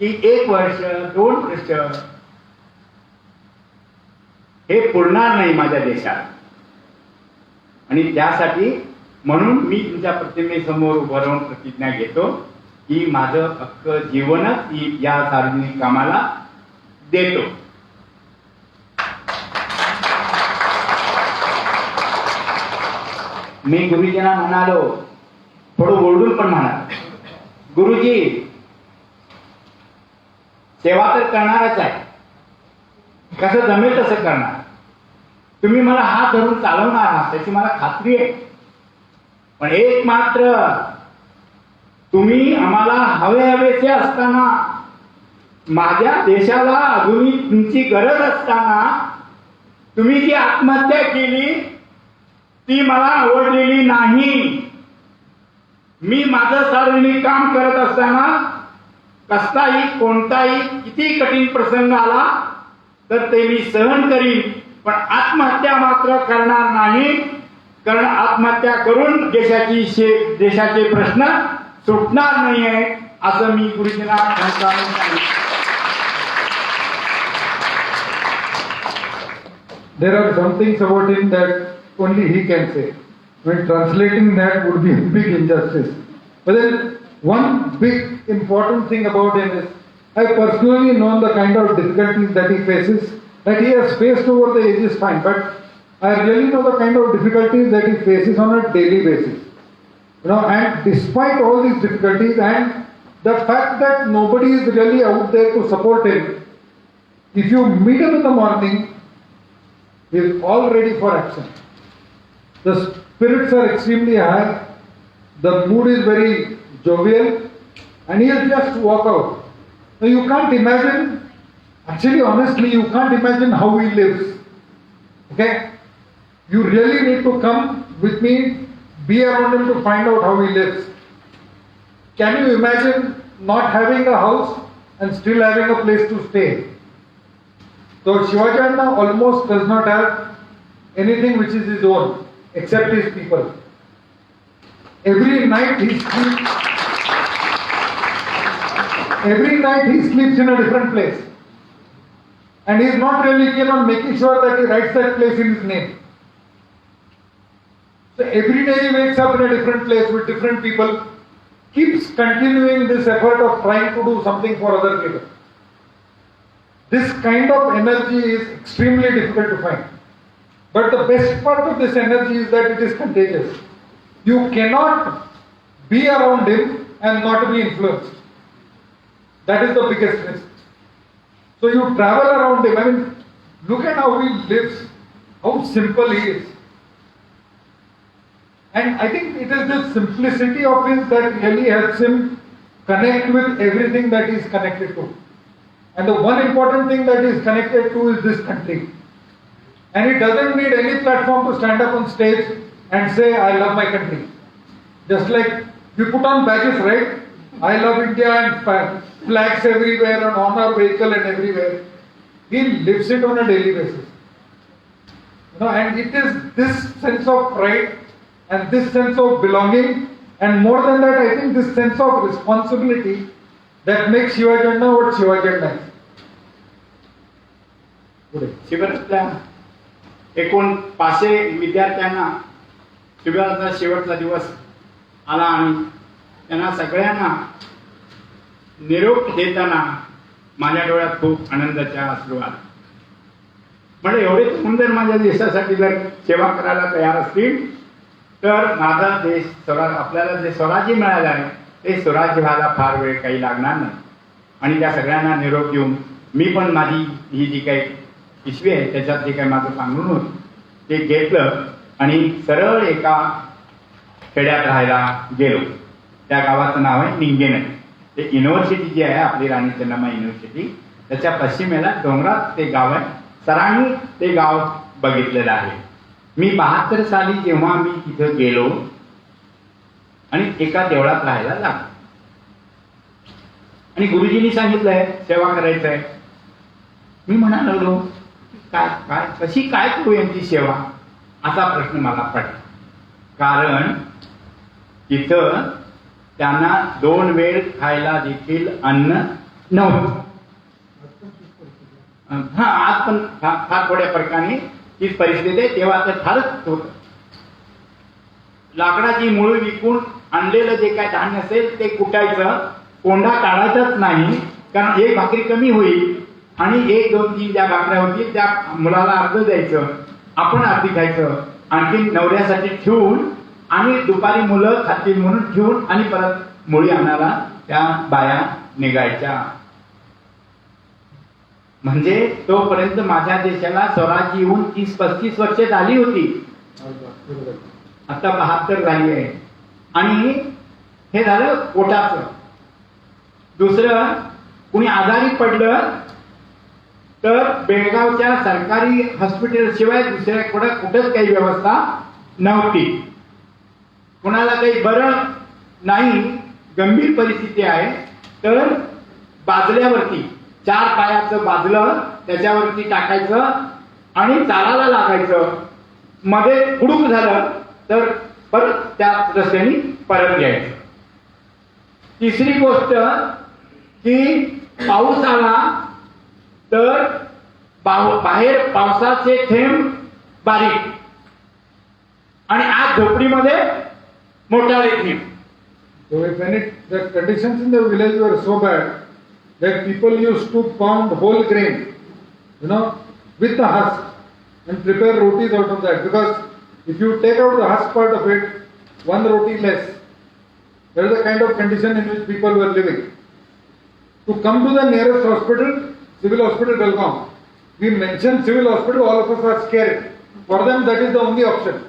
की 1 वर्ष 2 वर्ष हे पुरणार नाही माझ्या देशात. आणि त्यासाठी म्हणून मी तुमच्या प्रतिमेसमोर उभं राहून प्रतिज्ञा घेतो की माझं अख्खं जीवनच या सार्वजनिक कामाला देतो. मी गुरुजींना म्हणालो, थोडं ओरडून पण म्हणालो, गुरुजी सेवा तर करणारच आहे, कसं जमेल तसं करणार, तुम्ही मला हात धरून चालवणार आहात त्याची मला खात्री आहे, पण एक मात्र तुम्ही आम्हाला हवेचे असताना, माझ्या देशाला अजूनही तुमची गरज असताना तुम्ही जी आत्महत्या केली ती मला आवडलेली नाही. मी माझं सार्वजनिक काम करत असताना कसलाही कोणताही किती कठीण प्रसंग आला तर ते मी सहन करीन, पण आत्महत्या मात्र करणार नाही. कारण आत्महत्या करून देशाचे प्रश्न सुटणार नाही आहे असं मी गुरुजींना सांगितलं. There are some things about him that only he can say. When translating that would be a big injustice. But then one big important thing about him is I personally know the kind of difficulties that he faces, that he has faced over the ages, fine, but I really know the kind of difficulties that he faces on a daily basis. And despite all these difficulties and the fact that nobody is really out there to support him, if you meet him in the morning, He is all ready for action. The spirits are extremely high, the mood is very jovial, and he will just walk out. Now you can't imagine, actually honestly, you can't imagine how he lives. Okay? You really need to come with me, be around him to find out how he lives. Can you imagine not having a house and still having a place to stay? So Shivaji Anna almost does not have anything which is his own, except his people. Every night he sleeps in a different place. And he is not really keen on making sure that he writes that place in his name. So every day he wakes up in a different place with different people, keeps continuing this effort of trying to do something for other people. This kind of energy is extremely difficult to find. But the best part of this energy is that it is contagious. You cannot be around him and not be influenced. That is the biggest risk. So you travel around him. I mean, look at how he lives, how simple he is. And I think it is this simplicity of his that really helps him connect with everything that he is connected to. And the one important thing that he is connected to is this country. And he doesn't need any platform to stand up on stage and say, I love my country. Just like we put on badges, right? I love India and flags everywhere and on our vehicle and everywhere. He lives it on a daily basis. And it is this sense of pride and this sense of belonging, and more than that, I think this sense of responsibility that makes Shivaji Anna what Shivaji Anna is. शिबिरातल्या एकूण 500 विद्यार्थ्यांना शिबिराचा शेवटचा दिवस आला आणि त्यांना सगळ्यांना निरोप देताना माझ्या डोळ्यात खूप आनंदाच्या अश्रू आले. म्हणजे एवढे सुंदर माझ्या देशासाठी जर सेवा करायला तयार असतील तर माझा देश स्वराज्य, आपल्याला जे स्वराज्य मिळालं आहे ते स्वराज्य व्हायला फार वेळ काही लागणार नाही. आणि त्या सगळ्यांना निरोप देऊन मी पण माझी ही जी काही पिशवी आहे त्याच्यात जे काही माझं सांगून होतं ते घेतलं आणि सरळ एका खेड्यात राहायला गेलो. त्या गावाचं नाव आहे निंगेनळी. ते युनिव्हर्सिटी जी आहे आपली राणी चन्नम्मा युनिव्हर्सिटी त्याच्या पश्चिमेला डोंगरात ते गाव आहे. सरांनी ते गाव बघितलेलं आहे. मी 72 साली जेव्हा मी तिथं गेलो आणि एका देवळात राहायला लागलो आणि गुरुजींनी सांगितलंय सेवा करायचं आहे. मी म्हणायला लागलो काय काय कशी काय करू यांची सेवा असा प्रश्न मला पडला. कारण तिथं त्यांना 2 वेळ खायला देखील अन्न नव्हतं. आज पण फार थोड्या फरकाने तीच परिस्थिती आहे. तेव्हा तर फारच होत. लाकडाची मुळं विकून आणलेलं जे काय धान्य असेल ते कुटायचं, कोंडा काढायचाच नाही कारण एक भाकरी कमी होईल आणि 1, 2, 3 ज्या भाकऱ्या होतील त्या मुलाला अर्ध द्यायचं, आपण अर्धी खायचं, आणखी नवऱ्यासाठी ठेवून आणि दुपारी मुलं खातील म्हणून ठेवून आणि परत मुळी आणायला त्या बाया निघायच्या. म्हणजे तोपर्यंत माझ्या देशाला स्वराज्य येऊन 30-35 वर्ष झाली होती. आता 72 झाली आहे. आणि हे झालं पोटाचं. दुसरं कुणी आजारी पडलं तर बेळगावच्या सरकारी हॉस्पिटल शिवाय दुसऱ्या कुठंच काही व्यवस्था नव्हती. कुणाला काही बरं नाही, गंभीर परिस्थिती आहे तर बाजल्यावरती 4 पायाचं बाजलं त्याच्यावरती टाकायचं आणि चालायला लागायचं. मध्ये हुडूक झालं तर परत त्या रस्त्याने परत घ्यायचं. तिसरी गोष्ट की पाऊस आला तर बाहेर पावसाचे थेंब बारीक आणि आज झोपडीमध्ये मोठाले थेंब. So when the conditions in the village were so bad that people used to pound whole grain, with the husk and prepare rotis out of that, because if you take out the husk part of it, 1 roti less. That is the kind of condition in which people were living. To come to the nearest hospital, civil hospital Belgaum, we mention civil hospital, all of us are scared. For them, that is the only option.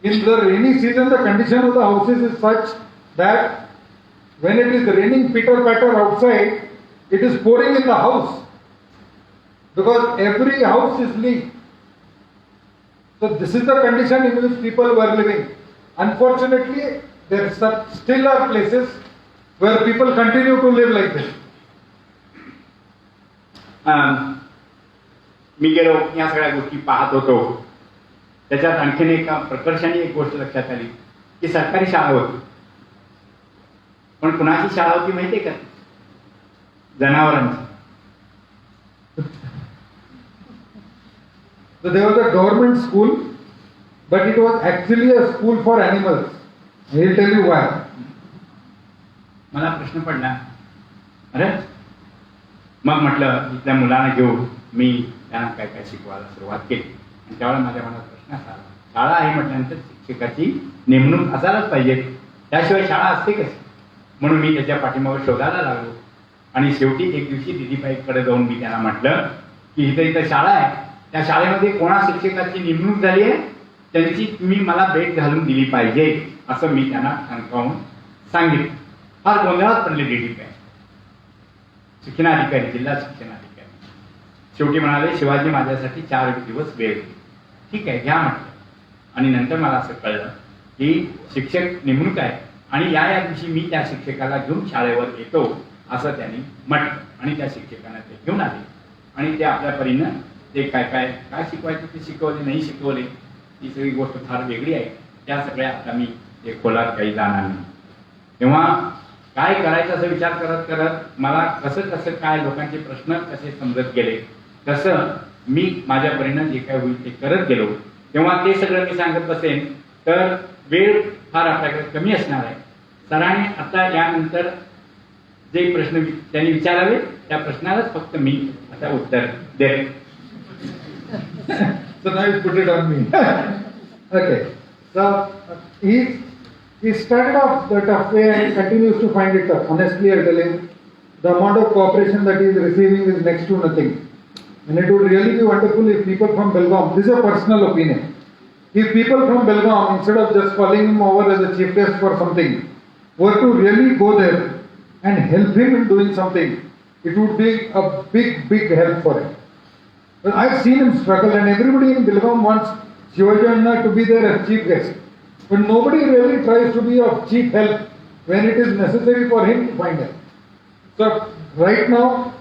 In the rainy season, the condition of the houses is such that when it is raining pitter patter outside, it is pouring in the house. Because every house is leaked. So this is the condition in which people were living. Unfortunately, there still are places where people continue to live like this. मी गेलो या सगळ्या गोष्टी पाहत होतो. त्याच्यात आणखीन एक प्रकर्षाने एक गोष्ट लक्षात आली की सरकारी शाळा होती, पण कुणाची शाळा होती माहितीये का? जनावरांची. So there was a government school, but it was actually a school for animals. I will tell you why. मला प्रश्न पडला, अरे मग म्हटलं इथल्या मुलांना घेऊन मी त्यांना काय काय शिकवायला सुरुवात केली. आणि त्यावेळेला माझ्या मनात प्रश्न असा आला, शाळा आहे म्हटल्यानंतर शिक्षकाची नेमणूक असायलाच पाहिजे, त्याशिवाय शाळा असते कशी? म्हणून मी त्याच्या पाठीमागे शोधायला लागलो. आणि शेवटी एक दिवशी दिदीबाईकडे जाऊन मी त्यांना म्हटलं की इथं शाळा आहे, त्या शाळेमध्ये कोणा शिक्षकाची नेमणूक झाली आहे, त्यांची तुम्ही मला भेट घालून दिली पाहिजे, असं मी त्यांना ठणकावून सांगितलं. फार गोंधळात पडले दिदीबाई. शिक्षणाधिकारी, जिल्हा शिक्षणाधिकारी शेवटी म्हणाले, शिवाजी माझ्यासाठी 4 दिवस वेळ घे. ठीक आहे, घ्या म्हटलं. आणि नंतर मला असं कळलं की शिक्षक नेमणूक आहे आणि या दिवशी मी त्या शिक्षकाला घेऊन शाळेवर येतो असं त्यांनी म्हटलं. आणि त्या शिक्षकांना ते घेऊन आले आणि ते आपल्या परीनं ते काय काय काय शिकवायचे ते शिकवले, नाही शिकवले, ही सगळी गोष्ट फार वेगळी आहे. त्या सगळ्या आता मी ते खोलात काही जाणार नाही. तेव्हा काय करायचं असं विचार करत करत मला कसं कसं काय लोकांचे प्रश्न कसे समजत गेले, तसं मी माझ्या परीनं जे काय होईल ते करत गेलो. तेव्हा ते सगळं मी सांगत बसेन तर वेळ फार आपल्याकडे कमी असणार आहे. सरांनी आता यानंतर जे प्रश्न त्यांनी विचारावे त्या प्रश्नालाच फक्त मी आता उत्तर देईन. So now you put it on me. Okay. So he started off the tough way and continues to find it tough. Honestly, I tell him, the amount of cooperation that he is receiving is next to nothing. And it would really be wonderful if people from Belgaum, this is a personal opinion, if people from Belgaum, instead of just calling him over as a chief guest for something, were to really go there and help him in doing something, it would be a big help for him. Well, I've seen him struggle, and everybody in Belgaum wants Shivaji Anna to be there as chief guest. But nobody really tries to be of cheap help when it is necessary for him to find help. So right now,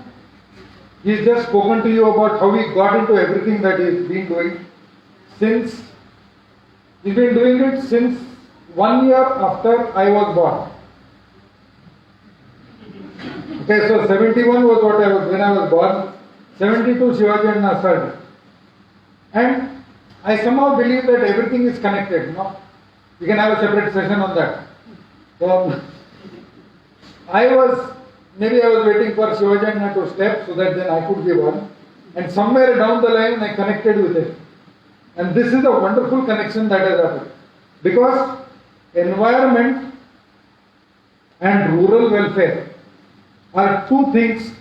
he's just spoken to you about how he got into everything that he's been doing. He's been doing it since 1 year after I was born. Okay, so 71 was what I was when I was born. 72 Shivaji Anna started. And I somehow believe that everything is connected, you know. We can have a separate session on that. So I was waiting for Shivaji Anna to step so that then I could give one. And somewhere down the line I connected with it. And this is a wonderful connection that has happened. Because environment and rural welfare are two things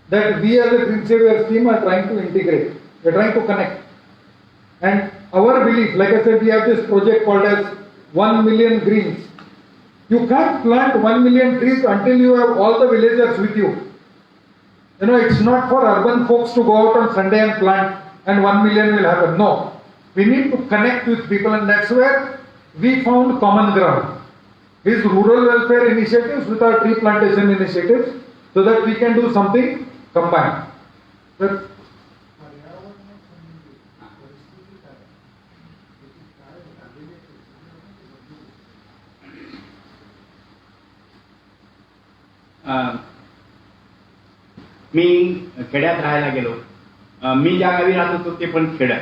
that we as a Green Saviors team are trying to integrate. We are trying to connect. And our belief, like I said, we have this project called as 1 million greens. You can't plant 1 million trees until you have all the villagers with you. You know, it's not for urban folks to go out on Sunday and plant and 1 million will happen. No. We need to connect with people, and that's where we found common ground. His rural welfare initiatives with our tree plantation initiatives, so that we can do something combined. But मी खेड्यात राहायला गेलो. मी ज्या गावी राहत होतो ते पण खेड्यात,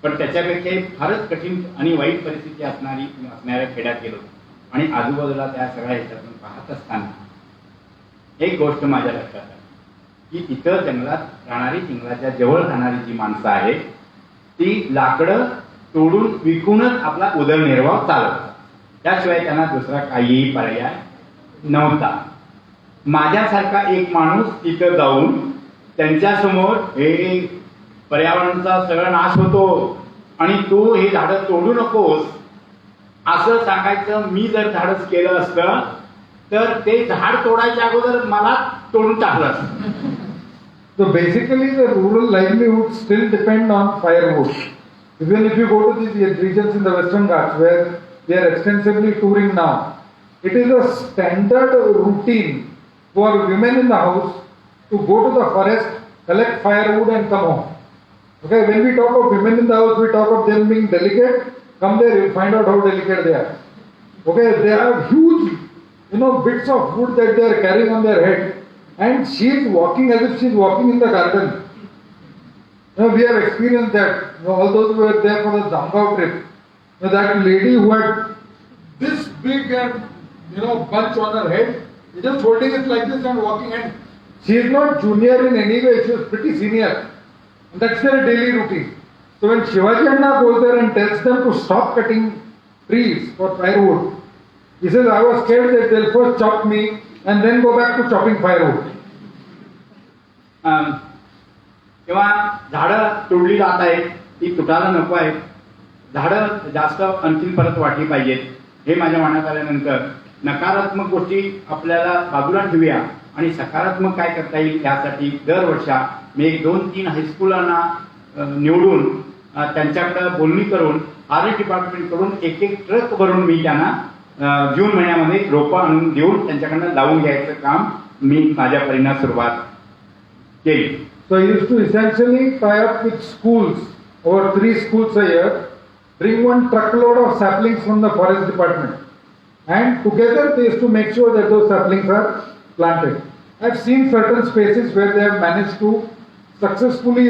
पण त्याच्यापेक्षा फारच कठीण आणि वाईट परिस्थिती असणाऱ्या खेड्यात गेलो. आणि आजूबाजूला त्या सगळ्या ह्याच्यातून पाहत असताना एक गोष्ट माझ्या लक्षात आली की इथं जंगलात राहणारी, जंगलाच्या जवळ राहणारी जी माणसं आहेत ती लाकडं तोडून विकूनच आपला उदरनिर्वाह चालवतात. त्याशिवाय त्यांना दुसरा काहीही पर्याय नव्हता. माझ्यासारखा एक माणूस तिथं जाऊन त्यांच्यासमोर हे पर्यावरणाचा सगळा नाश होतो आणि तू हे झाडं तोडू नकोस असं सांगायचं मी जर धाडस केलं असतं तर ते झाड तोडायच्या अगोदर मला तोडून टाकलं असतं. So basically, the rural livelihood still depend on firewood. Even if you go to these regions in the Western Ghats where they are extensively touring now, it is a standard routine for women in the house to go to the forest, collect firewood and come home. Okay, when we talk of women in the house, we talk of them being delicate. Come there, you'll find out how delicate they are. Okay, they have huge, bits of wood that they are carrying on their head. And she is walking as if she is walking in the garden. We have experienced that. All those who were there for the Zambao trip. That lady who had this big and bunch on her head, just holding it like this and walking. And she is not junior in any way. She was pretty senior. And that's their daily routine. So when Shivaji Anna goes there and tells them to stop cutting trees for firewood, he says, I was scared that they'll first chop me and then go back to chopping firewood. तेव्हा झाडं तोडली जात आहेत ती तुटायला नको आहेत. झाडं जास्त आणखीन परत वाढली पाहिजेत हे माझ्या मनात आल्यानंतर नकारात्मक गोष्टी आपल्याला बाजूला ठेवूया आणि सकारात्मक काय करता येईल यासाठी दरवर्षा मी 2-3 हायस्कूलांना निवडून त्यांच्याकडे बोलणी करून आर डिपार्टमेंटकडून एक ट्रक भरून मी त्यांना जून महिन्यामध्ये रोपं आणून देऊन त्यांच्याकडनं लावून घ्यायचं काम मी माझ्या परीने सुरुवात केली. So I used to essentially tie up with schools, over 3 schools a year, bring one truckload of saplings from the forest department, and together they used to make sure that those saplings are planted. I've seen certain spaces where they have managed to successfully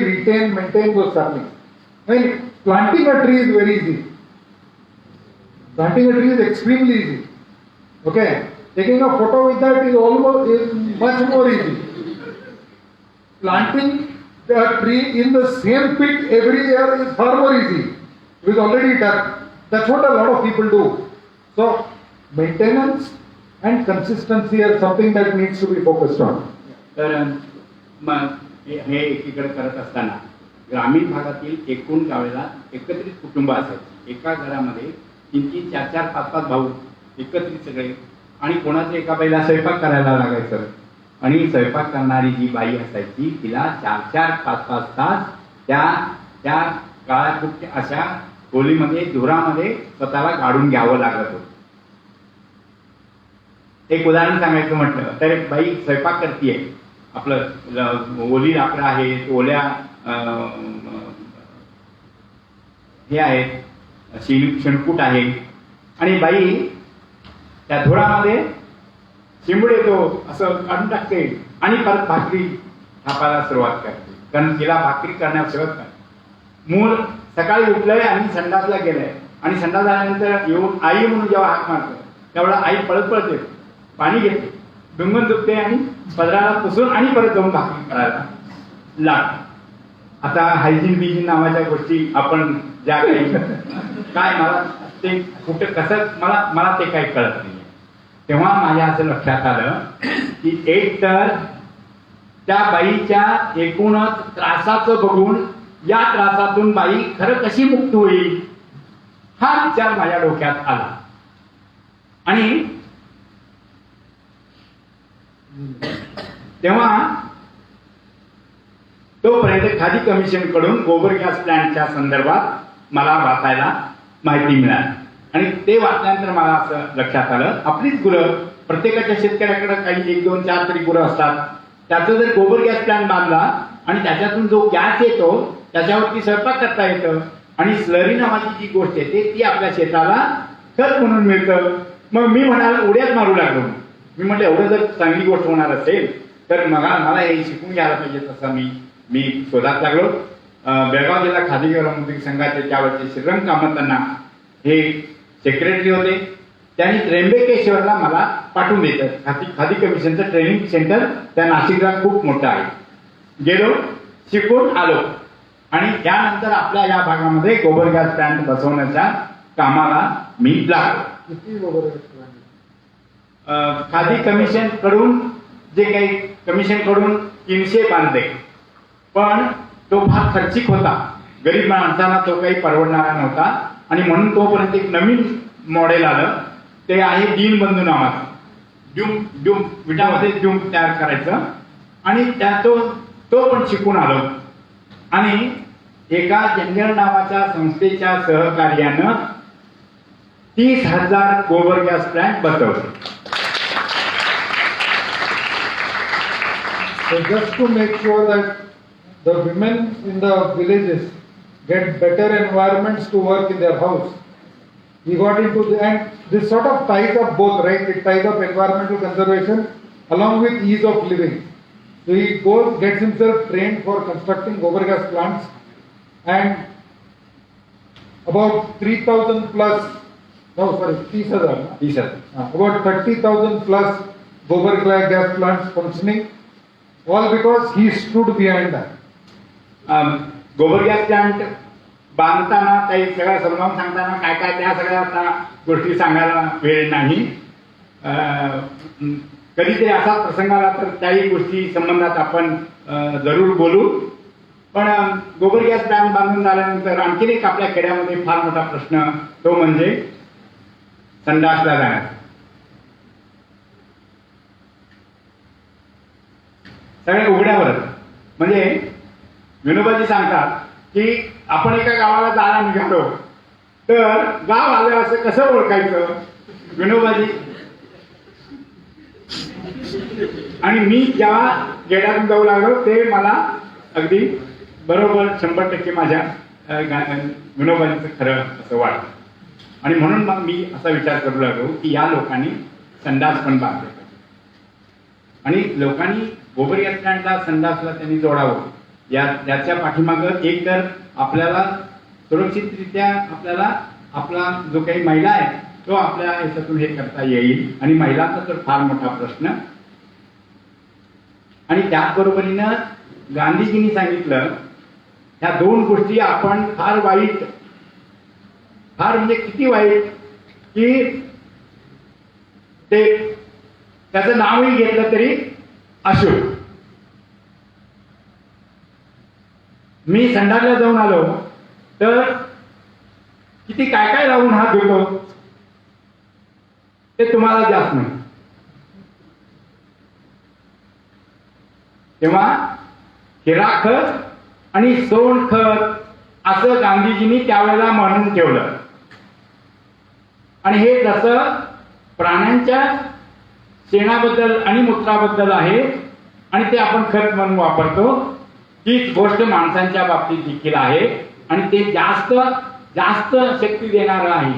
maintain those saplings. I mean, planting a tree is very easy. Planting a tree is extremely easy. Okay, taking a photo with that is much more easy. Planting a tree in the same pit every year is far more easy. It is already done. That's what a lot of people do. So maintenance and consistency are something that needs to be focused on. तर हे एकीकडे करत असताना ग्रामीण भागातील एकूण गावाला एकत्रित कुटुंब असायचे. एका घरामध्ये 3-3, 4-4, 5-5 भाऊ एकत्रित सगळे आणि कोणाचं एका बाईला स्वयंपाक करायला लागायचं आणि स्वयंपाक करणारी जी बाई असायची तिला 4-4, 5-5 तास त्या काळाकुट्ट अशा खोलीमध्ये धुरामध्ये स्वतःला गाडून घ्यावं लागत होतं. एक उदाहरण सांगायचं म्हटलं तर एक बाई स्वयंपाक करतीये, आपलं ओली लाकडं आहेत, ओल्या हे आहेत, शेणकूट आहे आणि बाई त्या धुरामध्ये चिंबड येतो असं काढून टाकते आणि परत भाकरी थापायला सुरुवात करते. कारण तिला भाकरी करण्याशिवाय मूल सकाळी उठलंय आणि संडासला गेलंय आणि संडास झाल्यानंतर येऊन आई म्हणून जेव्हा हाक मारतो तेवढा आई पळत येते, पाणी घेते, डुंगण दुखते आणि पदराला पुसून आणि परत जाऊन भाकरी करायला लागते. आता हायजीन नावाच्या गोष्टी आपण ज्या काही काय मला ते कुठे कसं मला ते काही कळत नाही. तेव्हा माझ्या असं लक्षात आलं की एक तर त्या बाईच्या एकूणच त्रासाचं बघून या त्रासातून बाई खरं कशी मुक्त होईल हा विचार माझ्या डोक्यात आला आणि तेव्हा तोपर्यंत खादी कमिशन कडून गोबर गॅस प्लांटच्या संदर्भात मला वाचायला माहिती मिळाली आणि ते वाचल्यानंतर मला असं लक्षात आलं आपलीच गुरं प्रत्येकाच्या शेतकऱ्याकडे काही 1, 2, 4 तरी गुरं असतात. त्याचं जर गोबर गॅस प्लांट बांधला आणि त्याच्यातून जो गॅस येतो त्याच्यावरती स्वयंपाक करता येतं आणि स्लरी नावाची जी गोष्ट येते ती आपल्या शेताला खत म्हणून मिळतं. मग मी म्हणाला उड्यात मारू लागलो. मी म्हटलं एवढं जर चांगली गोष्ट होणार असेल तर मला हे शिकून घ्यायला पाहिजे. तसं मी शोधात लागलो. बेळगाव जिल्हा खादी ग्रामोद्योग संघाचे त्यावेळेचे श्रीरंग कामतांना हे सेक्रेटरी होते. त्यांनी त्र्यंबकेश्वरला मला पाठवून देतात. खादी कमिशनचं ट्रेनिंग सेंटर त्या नाशिकला खूप मोठं आहे. गेलो, शिकून आलो आणि त्यानंतर आपल्या या भागामध्ये गोबर गॅस प्लांट बसवण्याच्या कामाला मी लागलो. किती गोबर गॅस प्लांट? खादी कमिशन कडून जे काही कमिशन कडून 300 बांधले पण तो फार खर्चिक होता. गरीब माणसाला तो काही परवडणारा नव्हता आणि म्हणून तोपर्यंत एक नवीन मॉडेल आलं, ते आहे दीनबंधू नावाचं. ड्यूम विटामध्ये ड्यूम तयार करायचं आणि तो पण शिकून आलो. आणि एका जंजर नावाच्या संस्थेच्या सहकार्यानं 30,000 गोबर गॅस प्लांट बसवले. So just to make sure that the women in the villages get better environments to work in their house, we got into and this sort of ties up both, right? It ties up environmental conservation along with ease of living. So he gets himself trained for constructing gobar gas plants, and about 3,000 plus, no sorry, 30,000. About 30,000 plus gobar gas plants functioning, all because he stood behind that. गोबर gas plant बांधताना काही सगळ्या समजावून सांगताना काय काय त्या सगळ्या आता गोष्टी सांगायला वेळ नाही. कधीतरी असा प्रसंग आला तर त्याही गोष्टी संबंधात आपण जरूर बोलू. पण गोबर गॅस प्लांट बांधून झाल्यानंतर आणखीन एक आपल्या खेड्यामध्ये फार मोठा प्रश्न, तो म्हणजे संडासला जाणार. सगळ्या उघड्यावरच. म्हणजे विनोबाजी सांगतात की आपण एका गावाला जायला निघालो तर गाव आलं असं कसं ओळखायचं. विनोबाजी आणि मी जेव्हा गेड्यातून जाऊ लागलो ते मला अगदी बरोबर 100% माझ्या विनोबाजीचं खरं असं वाटतं. आणि म्हणून मग मी असा विचार करू लागलो की या लोकांनी संडास पण बांधले पाहिजे आणि लोकांनी गोबर गॅस प्लांटला संडासला त्यांनी जोडावं. याच्या पाठीमागं एक तर आपल्याला सुरक्षितरित्या आपल्याला आपला जो काही महिला आहे तो आपल्या याच्यातून हे करता येईल. आणि महिलांचा तर फार मोठा प्रश्न. आणि त्याचबरोबरीनं गांधीजींनी सांगितलं ह्या दोन गोष्टी आपण फार वाईट, फार म्हणजे किती वाईट की ते त्याचं नावही घेतलं तरी अशुभ. मी संडासला जाऊन आलो तर किती काय काय लावून हात धुतो ते तुम्हाला जास्त नाही. तेव्हा हिरा खत आणि सोन खत असं गांधीजींनी त्यावेळेला म्हणून ठेवलं. आणि हे जसं प्राण्यांच्या शेणाबद्दल आणि मूत्राबद्दल आहे आणि ते आपण खत म्हणून वापरतो, तीच गोष्ट माणसांच्या बाबतीत देखील आहे आणि ते जास्त जास्त शक्ती देणारं आहे.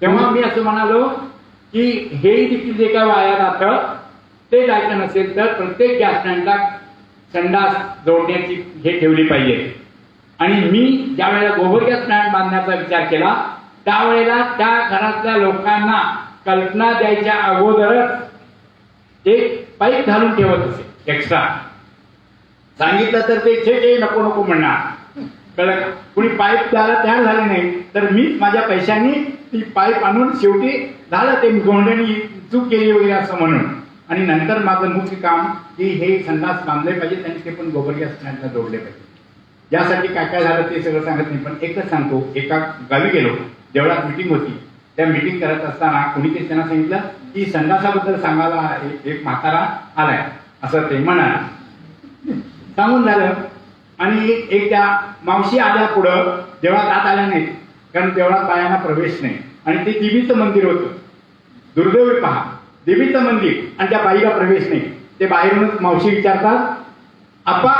तेव्हा मी असं म्हणालो की हेही देखील जे काय वाया जातं ते जायचं नसेल तर प्रत्येक गॅस प्लांटला संडास जोडण्याची हे ठेवली पाहिजे. आणि मी ज्या वेळेला गोबर गॅस प्लांट बांधण्याचा विचार केला त्यावेळेला त्या घरातल्या लोकांना कल्पना द्यायच्या अगोदरच एक पाईप घालून ठेवत असे एक्स्ट्रा. सांगितलं तर ते छे नको नको म्हणणार. कळलं? कुणी पाईप द्यायला तयार झाले नाही तर मीच माझ्या पैशांनी ती पाईप आणून शेवटी झालं ते गोंडणी चूक केली वगैरे असं म्हणून. आणि नंतर माझं मुख्य काम की हे संडास बांधले पाहिजे आणि ते पण गोबर गॅस प्लांटला जोडले पाहिजे. यासाठी काय काय झालं ते सगळं सांगत नाही, पण एकच सांगतो. एका गावी गेलो, देवळात मीटिंग होती. त्या मीटिंग करत असताना कोणीतरी त्यांना सांगितलं की संडासाबद्दल सांगायला एक म्हातारा आलाय असं ते म्हणाला. सांगून झालं आणि एक त्या मावशी आल्या पुढं. देवळात आत आल्या नाहीत कारण देवळात बायांना प्रवेश नाही आणि ते देवीचं मंदिर होतं. दुर्दैवी पहा, देवीचं मंदिर आणि त्या बाईला प्रवेश नाही. ते बाहेरूनच मावशी विचारतात, आपा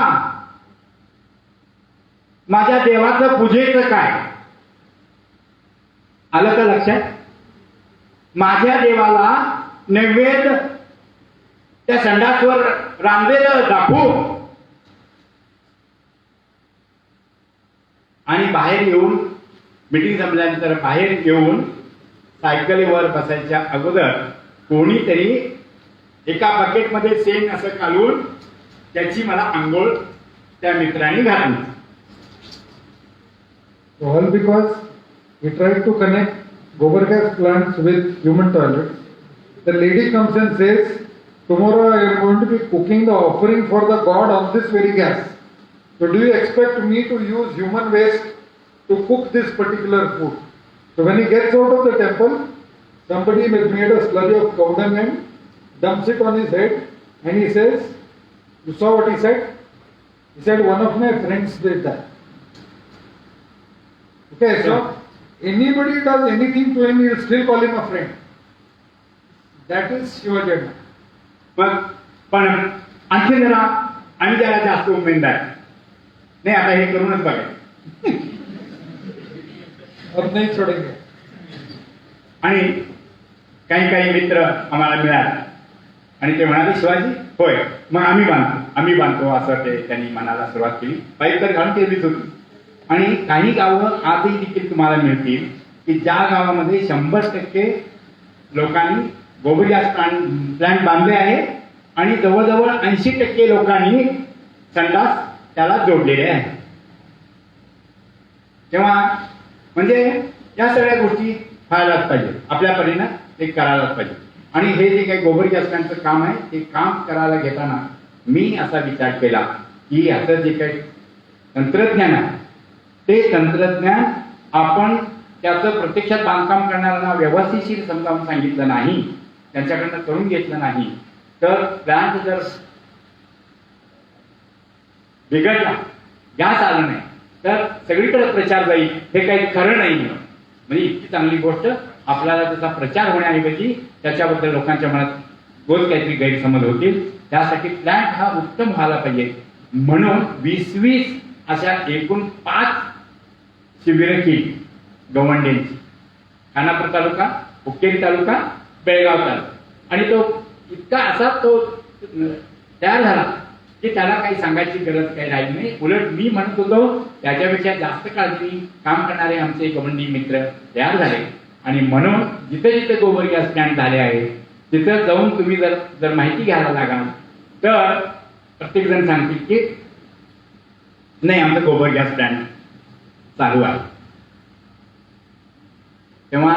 माझ्या देवाचं पूजेचं काय? आलं का लक्षात? माझ्या देवाला नैवेद्य त्या संडासवर रांधलेलं दाखवू आणि बाहेर येऊन मीटिंग संपल्यानंतर बाहेर येऊन सायकलीवर बसायच्या अगोदर कोणीतरी एका बकेटमध्ये सेन असं घालून त्याची मला आंघोळ त्या मित्राने घातली. All because we tried to connect gobar gas plants with human toilets. The lady comes and says, tomorrow I am going to be cooking the offering for the god on this very gas. So do you expect me to use human waste to cook this particular food? So when he gets out of the temple, somebody has made a slurry of cow dung and dumps it on his head, and he says, you saw what he said? He said, one of my friends did that. Okay, so anybody does anything to him, he'll still call him a friend. That is Shivaji Anna. पण आणखी जरा आणि त्याला जास्त उमेदवार नाही, आता हे करूनच बघायचं. अब नहीं छोड़ेंगे. आणि काही मित्र आम्हाला मिळाले आणि ते म्हणाले, शिवाजी होय, मग आम्ही बांधतो असं ते त्यांनी मनाला सुरुवात केली. पाईप तर घालून केलीच होती. आणि काही गावं आजही देखील तुम्हाला मिळतील की ज्या गावामध्ये 100% लोकांनी गोबर गॅस प्लांट बांधले आहे आणि जवळजवळ 80% लोकांनी संडास त्याला जोडलेले आहे. तेव्हा म्हणजे या सगळ्या गोष्टी व्हायलाच पाहिजे, आपल्या परीनं ते करायलाच पाहिजे. आणि हे जे काही गोबर गॅस प्लांटचं काम आहे ते काम करायला घेताना मी असा विचार केला की याचं जे काही तंत्रज्ञान आहे ते तंत्रज्ञान आपण त्याचं प्रत्यक्षात बांधकाम करणाऱ्यांना व्यवस्थितशीर समजावून सांगितलं नाही, त्यांच्याकडनं करून घेतलं नाही तर प्लांट जर बिघडला, गॅस आला नाही तर सगळीकडे प्रचार जाईल, हे काही खरं नाही. म्हणजे इतकी चांगली गोष्ट आपल्याला त्याचा प्रचार होण्याऐवजी त्याच्याबद्दल लोकांच्या मनात रोज काहीतरी गैरसमज होतील. त्यासाठी प्लॅन्ट हा उत्तम व्हायला पाहिजे म्हणून 20-20 अशा एकूण 5 शिबिरं केली गवंड्यांची. खानापूर तालुका, हुक्केरी तालुका, बेळगाव तालुका. आणि तो इतका असा तो तयार झाला की त्याला काही सांगायची गरज काही राहिली नाही. उलट मी म्हणत होतो त्याच्यापेक्षा जास्त काळजी काम करणारे आमचे गवंडी मित्र तयार झाले. आणि म्हणून जिथे जिथे गोबर गॅस प्लांट झाले आहे तिथं जाऊन तुम्ही जर माहिती घ्यायला लागाल तर प्रत्येक जण सांगतील की नाही, आमचं गोबर गॅस प्लांट चालू आहे. तेव्हा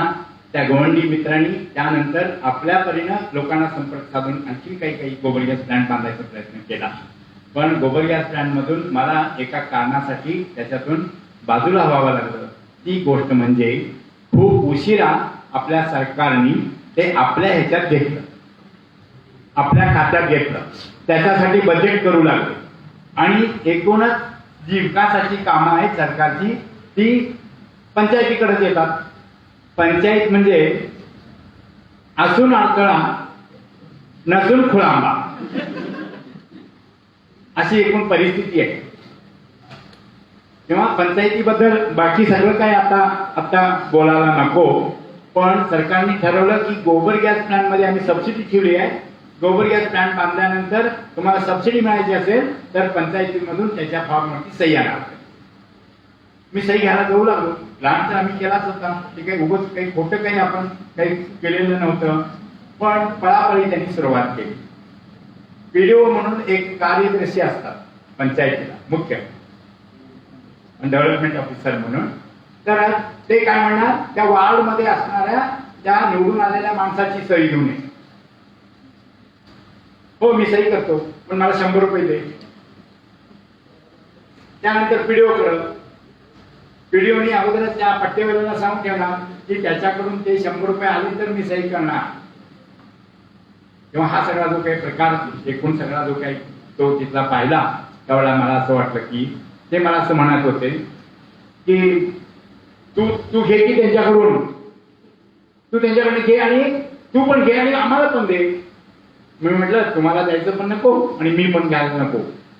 त्या गवंडी मित्रांनी त्यानंतर आपल्या परीनं लोकांना संपर्क साधून आणखी काही गोबर गॅस प्लांट बांधायचा प्रयत्न केला. पण गोबर गॅस प्लांटमधून मला एका कारणासाठी त्याच्यातून बाजूला व्हावं लागलं. ती गोष्ट म्हणजे खूप उशिरा आपल्या सरकारने ते आपल्या ह्याच्यात घेतलं, आपल्या खात्यात घेतलं, त्याच्यासाठी बजेट करू लागले. आणि एकूणच जी विकासाची कामं आहेत सरकारची ती पंचायतीकडेच येतात. पंचायत म्हणजे असून अडथळा नसून खुळांबा अशी एकूण परिस्थिती आहे. तेव्हा पंचायतीबद्दल बाकी सगळं काय आता बोलायला नको. पण सरकारने ठरवलं की गोबर गॅस प्लांट मध्ये आम्ही सबसिडी ठेवली आहे. गोबर गॅस प्लांट बांधल्यानंतर तुम्हाला सबसिडी मिळायची असेल तर पंचायतीमधून त्याच्या फॉर्मवरती सही आणावी. मी सही घ्यायला जाऊ लागलो. प्लांट तर आम्ही केलाच होता, ते काही उगाच काही खोटं काही आपण काही केलेलं नव्हतं. पण पळापळी त्यांनी सुरुवात केली. पीडीओ म्हणून एक कार्यदर्शी असतात पंचायतीला, मुख्य डेव्हलपमेंट ऑफिसर म्हणून. तर ते काय म्हणणार, त्या वार्डमध्ये असणाऱ्या त्या निवडून आलेल्या माणसाची सही घेऊन ये. हो मी सही करतो पण मला 100 रुपये दे. त्यानंतर पीडीओ करत, पीडीओनी अगोदरच त्या पट्टेवाल्याला सांगून ठेवणार की त्याच्याकडून ते 100 रुपये आले तर मी सही करणार. तेव्हा हा सगळा जो काही प्रकार, एकूण सगळा जो काही तो तिथला पाहिला त्यावेळेला मला असं वाटलं की ते मला असं म्हणत होते की तू घे की त्यांच्याकडून, तू त्यांच्याकडे घे आणि तू पण घे आणि आम्हाला पण दे. मी म्हटलं तुम्हाला द्यायचं पण नको आणि मी पण घ्यायला नको.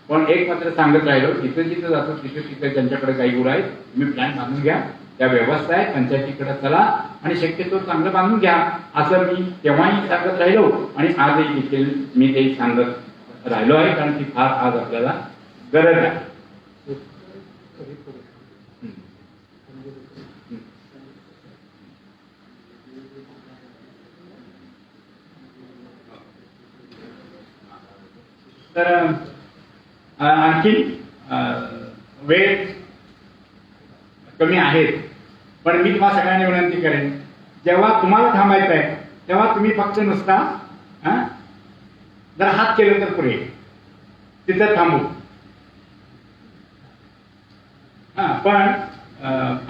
पण एक मात्र सांगत राहिलो, जिथे जिथे जातो तिथे त्यांच्याकडे काही गुण आहेत, तुम्ही प्लॅन बांधून घ्या, त्या व्यवस्था आहे, पंचायतीकडे चला आणि शक्यतो चांगलं बांधून घ्या असं मी तेव्हाही सांगत राहिलो आणि आजही देखील मी ते सांगत राहिलो आहे. कारण ती फार आज आपल्याला गरज आहे. तर आणखी वेळ कमी आहे पण मी तुम्हाला सगळ्यांनी विनंती करेन, जेव्हा तुम्हाला थांबायचं आहे तेव्हा तुम्ही फक्त नुसता जर हात केलं तर पुढे तिथं थांबू. हां पण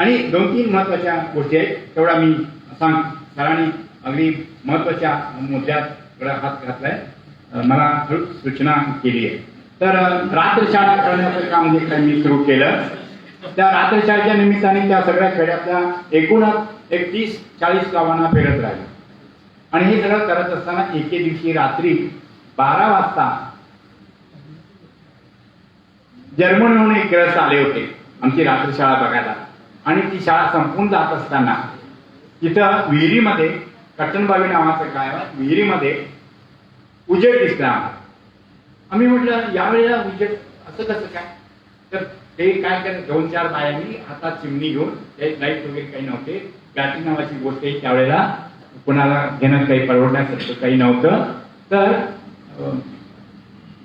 आणि 2-3 महत्त्वाच्या गोष्टी आहेत तेवढा मी सांग सरांनी अगदी महत्त्वाच्या मुद्द्यात हात घातलाय मला सूचना केली आहे. तर रात्रशाळा करण्याचं काम जे काही मी सुरू केलं त्या रात्रशाळेच्या निमित्ताने त्या सगळ्या खेड्यातल्या एकूणच 30-40 गावांना फिरत राहिलो आणि हे सगळं करत असताना एके दिवशी रात्री 12 वाजता जर्मनीहून एक ग्रस्त आले होते आमची रात्रशाळा बघायला आणि ती शाळा संपून जात असताना तिथं विहिरीमध्ये कट्टनबावी नावाचं काय विहिरीमध्ये उजेड दिसला आम्ही म्हटलं यावेळेला उजेड असं कसं काय तर ते काय करत 2-4 बायांनी हातात चिमणी घेऊन ते लाईट वगैरे काही नव्हते बॅटरी नावाची गोष्ट आहे त्यावेळेला कुणाला घेणं काही परवडण्यासारखं काही नव्हतं तर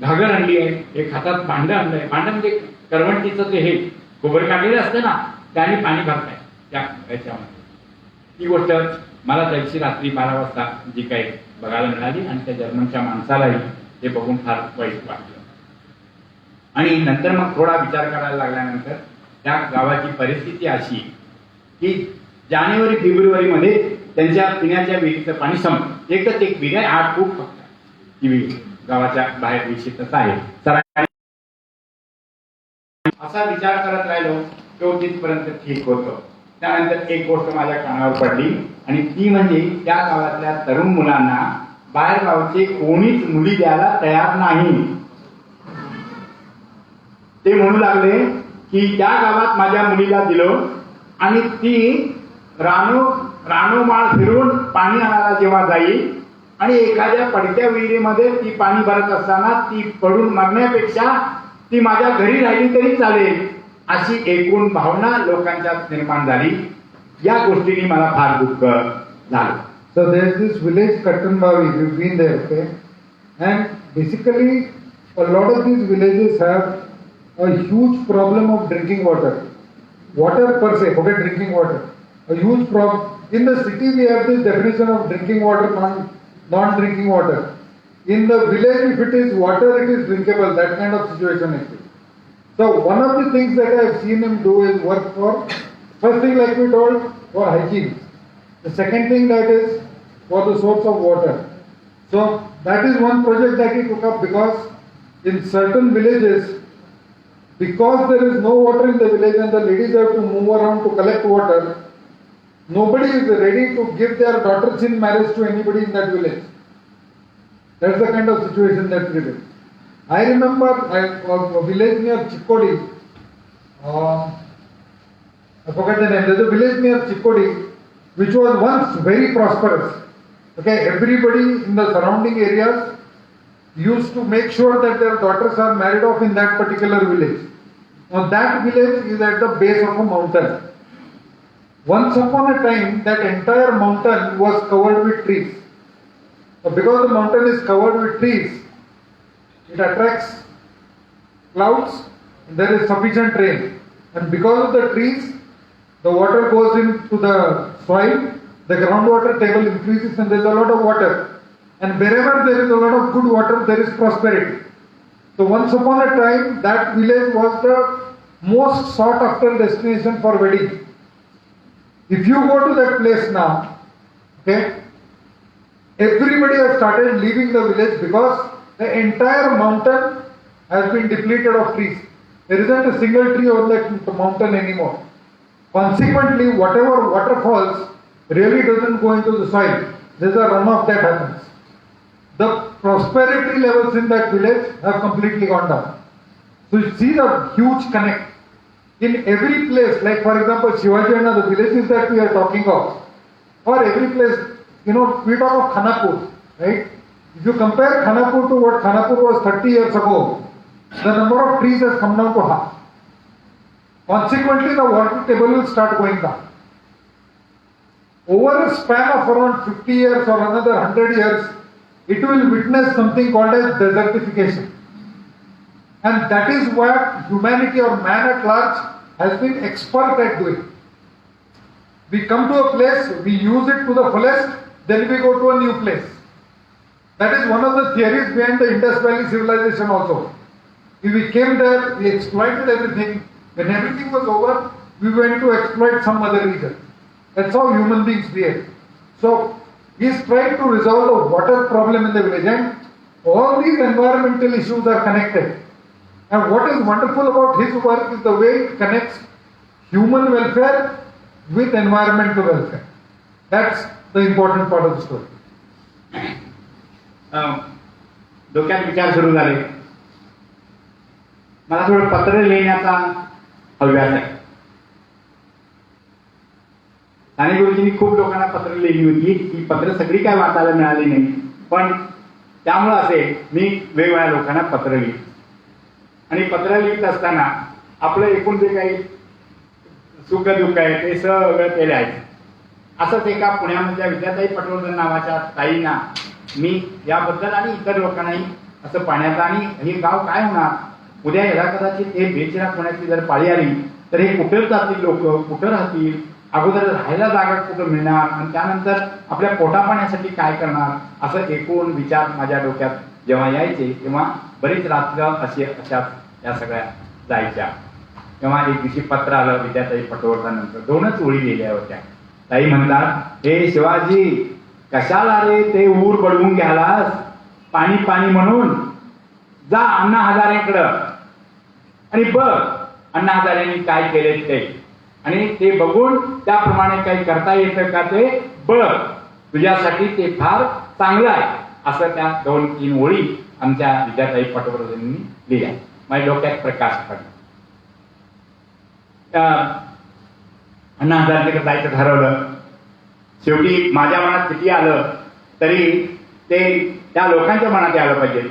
घागर आणली आहे एक हातात भांडं आणलंय भांडं म्हणजे करवंटीचं ते हे खोबरं काढलेलं असतं ना त्याने पाणी भरताय त्या याच्यामध्ये ही गोष्ट मला त्याची रात्री 12 वाजता जी काही बघायला मिळाली आणि त्या जर्मनच्या माणसालाही ते बघून फार वाईट वाटलं आणि नंतर मग थोडा विचार करायला लागल्यानंतर त्या गावाची परिस्थिती अशी की जानेवारी-फेब्रुवारीमध्ये त्यांच्या पिण्याच्या विहिरीचं पाणी संपलं एकच एक विहीर आहे 8 फूट फक्त ती विहीर गावाच्या बाहेर विषयच आहे असा विचार करत राहिलो तो तिथपर्यंत ठीक होतो. त्यानंतर एक गोष्ट माझ्या कानावर पडली आणि ती म्हणजे त्या गावातल्या तरुण मुलांना बाहेर गावचे कोणीच मुली द्यायला तयार नाही. ते म्हणू लागले की त्या गावात माझ्या मुलीला दिलं आणि ती रानोमाळ फिरून पाणी आणायला जेव्हा जाईल आणि एखाद्या पडक्या विहिरीमध्ये ती पाणी भरत असताना ती पडून मरण्यापेक्षा ती माझ्या घरी राहिली तरी चालेल अशी एकूण भावना लोकांच्यात निर्माण झाली. या गोष्टीने मला फार दुःख झालं. So there's this village Kattanbavi, we've been there, okay? And basically a lot of these villages have a huge problem of drinking water. Water per se, forget drinking water. A huge problem. In the city we have this definition of drinking water, non-drinking water. In the village if it is water, it is drinkable, that kind of situation it is. So one of the things that I have seen him do is work for, first thing like we told, for hygiene. The second thing that is for the source of water. So that is one project that he took up because in certain villages, because there is no water in the village and the ladies have to move around to collect water, nobody is ready to give their daughters in marriage to anybody in that village. That's the kind of situation that we did. I remember a village near Chikkodi. I forgot the name. There's a village near Chikkodi which was once very prosperous. Okay, everybody in the surrounding areas used to make sure that their daughters are married off in that particular village. Now that village is at the base of a mountain. Once upon a time, that entire mountain was covered with trees. So because the mountain is covered with trees, it attracts clouds, and there is sufficient rain. And because of the trees, the water goes into the soil, the groundwater table increases and there is a lot of water. And wherever there is a lot of good water, there is prosperity. So once upon a time, that village was the most sought after destination for wedding. If you go to that place now, okay, everybody has started leaving the village because the entire mountain has been depleted of trees. There isn't a single tree on that mountain anymore. Consequently, whatever water falls really doesn't go into the soil. There's a runoff that happens. The prosperity levels in that village have completely gone down. So you see the huge connect. In every place, like for example Shivaji and the villages that we are talking of, or every place, we talk of Khanapur, right? If you compare Khanapur to what Khanapur was 30 years ago, the number of trees has come down to half. Consequently, the water table will start going down. Over a span of around 50 years or another 100 years, it will witness something called as desertification. And that is what humanity or man at large has been expert at doing. We come to a place, we use it to the fullest, then we go to a new place. That is one of the theories behind the Indus Valley civilization also. We came there, we exploited everything, When everything was over, we went to exploit some other region. That's how human beings behave. So he's trying to resolve the water problem in the village, and all these environmental issues are connected. And what is wonderful about his work is the way it connects human welfare with environmental welfare. That's the important part of the story. डोक्यात विचार सुरू झाले. मला थोडं पत्र लिहिण्याचा हव्यास आहे. साने गुरुजींनी खूप लोकांना पत्र लिहिली होती. ती पत्र सगळी काय वाचायला मिळाली नाही, पण त्यामुळं असे मी वेगवेगळ्या लोकांना पत्र लिहिली. आणि पत्र लिहित असताना आपलं एकूण जे काही सुख दुःख आहे ते सगळं ते लिहायचं. असंच एका पुण्यामधल्या विद्याताई पटवर्धन नावाच्या ताईंना मी याबद्दल आणि इतर लोकांनाही असं पाण्याचं आणि हे गाव काय होणार, उद्या याला कदाचित हे बेचिराख होण्याची जर पाळी आली तर हे कुठं जातील लोक, कुठं राहतील, अगोदर राहायला जागा कुठं मिळणार आणि त्यानंतर आपल्या पोटापाण्यासाठी काय करणार, असं एकूण विचार माझ्या डोक्यात जेव्हा यायचे तेव्हा बरीच रात्र अशा या सगळ्या जायच्या. तेव्हा एक दिवशी पत्र आलं विद्याताई पटवर्धनानंतर. 2च ओळी लिहिल्या होत्या. ताई म्हणतात, हे शिवाजी कशाला रे ते ऊर बडवून घ्यालास, पाणी पाणी म्हणून जा अण्णा हजारेकडं आणि बघ अण्णा हजारेंनी काय केले ते, आणि ते बघून त्याप्रमाणे काही करता येतं का ते बघ, तुझ्यासाठी ते फार चांगलं आहे. असं त्या 2-3 ओळी आमच्या विद्याताई पटवर्धनांनी लिहिल्या. माझ्या डोक्यात प्रकाश पडला. अण्णा हजारेकडे जायचं ठरवलं. शेवटी माझ्या मनात किती आलं तरी ते त्या लोकांच्या मनात आलं पाहिजे.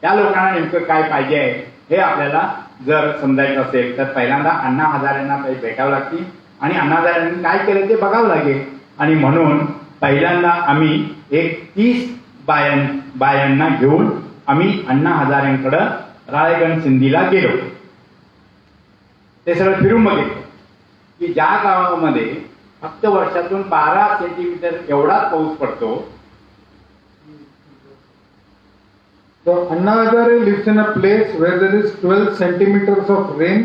त्या लोकांना नेमकं काय पाहिजे आहे हे आपल्याला जर समजायचं असेल तर पहिल्यांदा अण्णा हजारेंना काही भेटावं लागतील आणि अण्णा हजारेंनी काय केलं ते बघावं लागेल. आणि म्हणून पहिल्यांदा आम्ही एक 30 बायांना घेऊन आम्ही अण्णा हजारेंकडं राळेगण सिंधीला गेलो. ते सगळं फिरून बघितलं की ज्या गावामध्ये फक्त वर्षातून 12 सेंटीमीटर एवढाच पाऊस पडतो. So Anna Hazare lives in a place where there is 12 centimeters of rain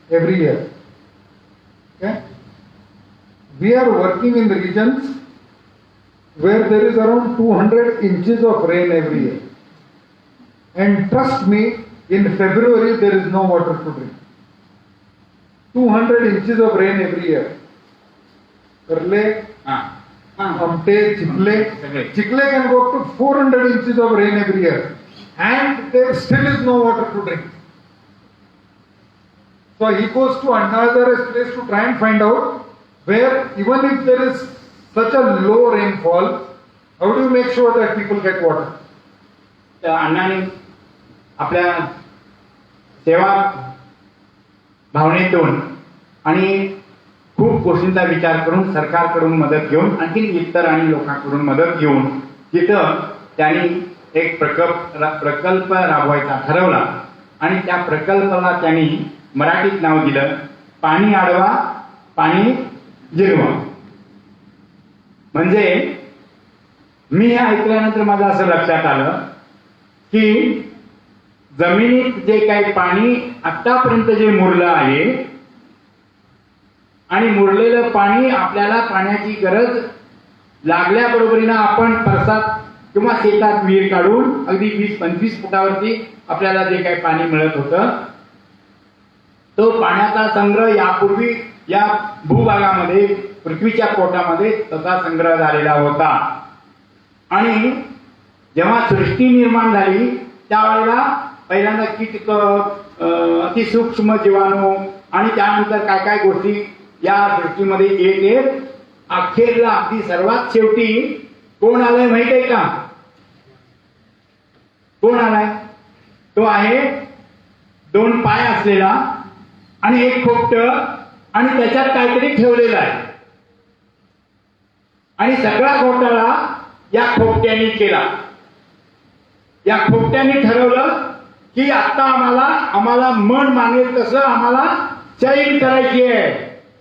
every year. Okay? We are working in the regions where there is around 200 inches of rain every year. And trust me, in February there is no water to drink. 200 inches of rain every year. Karle, Amte, Chikle can go up to 400 inches of rain every year. And there still is no water to drink. So he goes to Anna Hazare's place to try and find out where, even if there is such a low rainfall, how do you make sure that people get water? अण्णांनी आपल्या सेवा भावनेतून आणि खूप गोष्टींचा विचार करून सरकारकडून मदत घेऊन आणखी इतर आणि लोकांकडून मदत घेऊन तिथं त्यांनी एक प्रकल्प राबवायचा ठरवला. आणि त्या प्रकल्पाला त्यांनी मराठीत नाव दिलं पाणी अडवा पाणी जिरवा. म्हणजे मी हे ऐकल्यानंतर माझं असं लक्षात आलं की जमिनीत जे काही पाणी आतापर्यंत जे मुरलं आहे आणि मुरलेलं पाणी आपल्याला पाण्याची गरज लागल्याबरोबरीनं आपण परसात किंवा शेतात विहीर काढून अगदी 20-25 फुटावरती आपल्याला जे काही पाणी मिळत होतं तो पाण्याचा संग्रह यापूर्वी या भूभागामध्ये पृथ्वीच्या पोटामध्ये तसा संग्रह झालेला होता. आणि जेव्हा सृष्टी निर्माण झाली त्यावेळेला पहिल्यांदा कीटक, अतिसूक्ष्म जीवाणू आणि त्यानंतर काय काय गोष्टी या सृष्टीमध्ये येत अखेरला अगदी सर्वात शेवटी कोण आलाय माहित आहे का? कोण आलाय? तो आहे 2 पाय असलेला आणि एक खोपट आणि त्याच्यात काहीतरी ठेवलेलं आहे. आणि सगळा घोटाळा या खोपट्याने केला. या खोपट्याने ठरवलं की आता आम्हाला मन मानेल तसं आम्हाला चैन करायची आहे,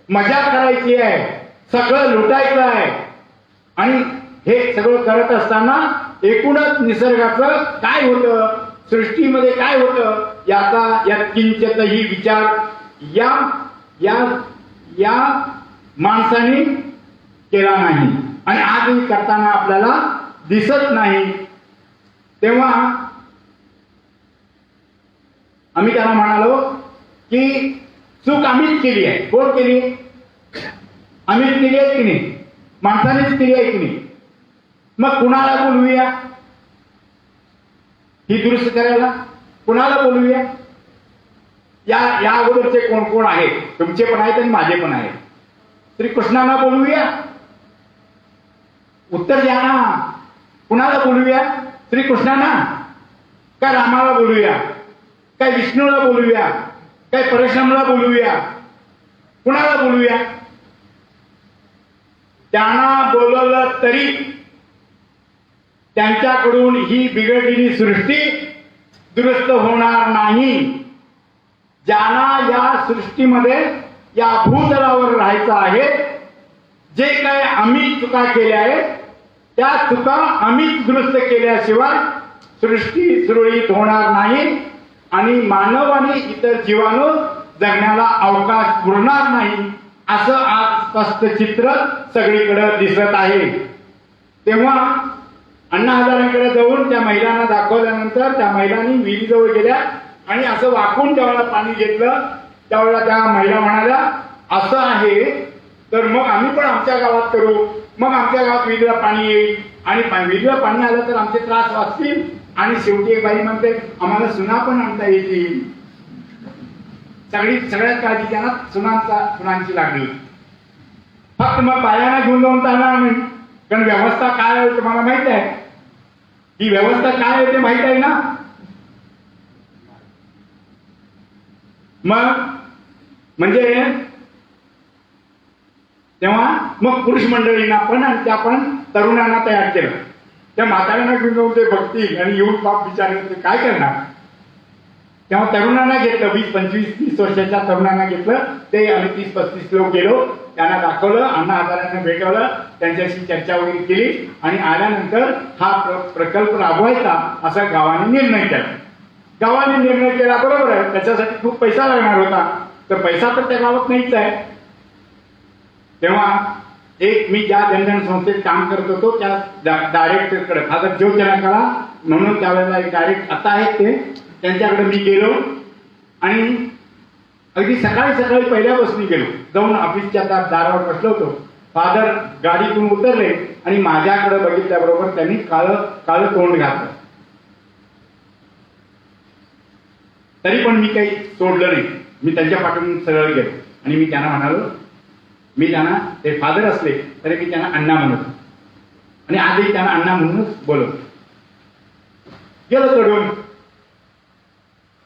मजा करायची आहे, सगळं लुटायचं आहे. आणि हे सगळं करत असताना एकूणच निसर्गाचं काय होतं, सृष्टीमध्ये काय होतं याचा या किंचितही विचार या या या माणसाने केला नाही आणि आजही करताना आपल्याला दिसत नाही. तेव्हा आम्ही त्याला म्हणालो की चूक आम्हीच केली आहे. कोण केली? आम्हीच केली आहे की नाही? माणसानेच केली आहे की नाही? मग कुणाला बोलवूया ही दुरुस्त करायला? कुणाला बोलवूया? या अगोदरचे कोण कोण आहेत? तुमचे पण आहेत आणि माझे पण आहेत. श्रीकृष्णाला बोलवूया? उत्तर द्या ना. कुणाला बोलवूया? श्रीकृष्णाला का रामाला बोलवूया? काय विष्णूला बोलवूया? काय परशुरामला बोलवूया? कुणाला बोलवूया? त्यांना बोलवलं तरी त्यांच्याकडून ही बिघडलेली सृष्टी दुरुस्त होणार नाही. ज्यांना या सृष्टीमध्ये या भूतलावर राहायचं आहे, जे काय आम्ही चुका केल्या आहेत त्या चुका आम्हीच दुरुस्त केल्याशिवाय सृष्टी सुरळीत होणार नाही आणि मानव आणि इतर जीवाणू जगण्याला अवकाश उरणार नाही, असं आज स्पष्ट चित्र सगळीकडे दिसत आहे. तेव्हा अण्णा हजारेंकडे जाऊन त्या महिलांना दाखवल्यानंतर त्या महिलांनी विहिरीजवळ गेल्या आणि असं वाकून त्यावेळेला पाणी घेतलं. त्यावेळेला त्या महिला म्हणाल्या, असं आहे तर मग आम्ही पण आमच्या गावात करू. मग आमच्या गावात विहिरीला पाणी येईल आणि विहिरीला पाणी आलं तर आमचे त्रास वाचतील. आणि शेवटी एक बाई म्हणते, आम्हाला सुना पण आणता येतील. सगळ्यात काळजी त्यांना सुनांची लागली. फक्त मग बायांना घेऊन जाऊन चालणार नाही, कारण व्यवस्था काय आहे तुम्हाला माहित आहे. ही व्यवस्था काय आहे ते माहित आहे ना. मग म्हणजे तेव्हा मग पुरुष मंडळींना पण आणि त्या पण तरुणांना तयार केलं. त्या म्हाताऱ्यांना घेऊन जाऊन ते बघतील आणि येऊन बाप विचारले ते काय करणार. तेव्हा तरुणांना घेतलं, 20, 25, 30 वर्षाच्या तरुणांना घेतलं. ते आम्ही 30-35 लोक गेलो, त्यांना दाखवलं, अण्णा हजारेंना भेटवलं, त्यांच्याशी चर्चा वगैरे केली आणि आल्यानंतर हा प्रकल्प राबवायचा असा गावाने निर्णय केला. गावाने निर्णय केला, बरोबर आहे, त्याच्यासाठी खूप पैसा लागणार होता, तर पैसा तर त्या गावात नाहीच आहे. तेव्हा एक मी ज्या जनधन संस्थेत काम करत होतो त्या डायरेक्टरकडे, फादर ज्योत जनकाला म्हणून त्यावेळेला एक डायरेक्ट आता आहेत ते, त्यांच्याकडे मी गेलो आणि अगदी सकाळी पहिल्या बसनी गेलो. जाऊन ऑफिसच्या दारावर बसलो होतो. फादर गाडीतून उतरले आणि माझ्याकडे बघितल्याबरोबर त्यांनी काळं तोंड घातलं. तरी पण मी काही सोडलं नाही. मी त्यांच्या पाठून सरळ गेलो आणि मी त्यांना म्हणालो, मी त्यांना ते फादर असले तरी मी त्यांना अण्णा म्हणतो आणि आजही त्यांना अण्णा म्हणूनच बोलवतो. गेलो चढून,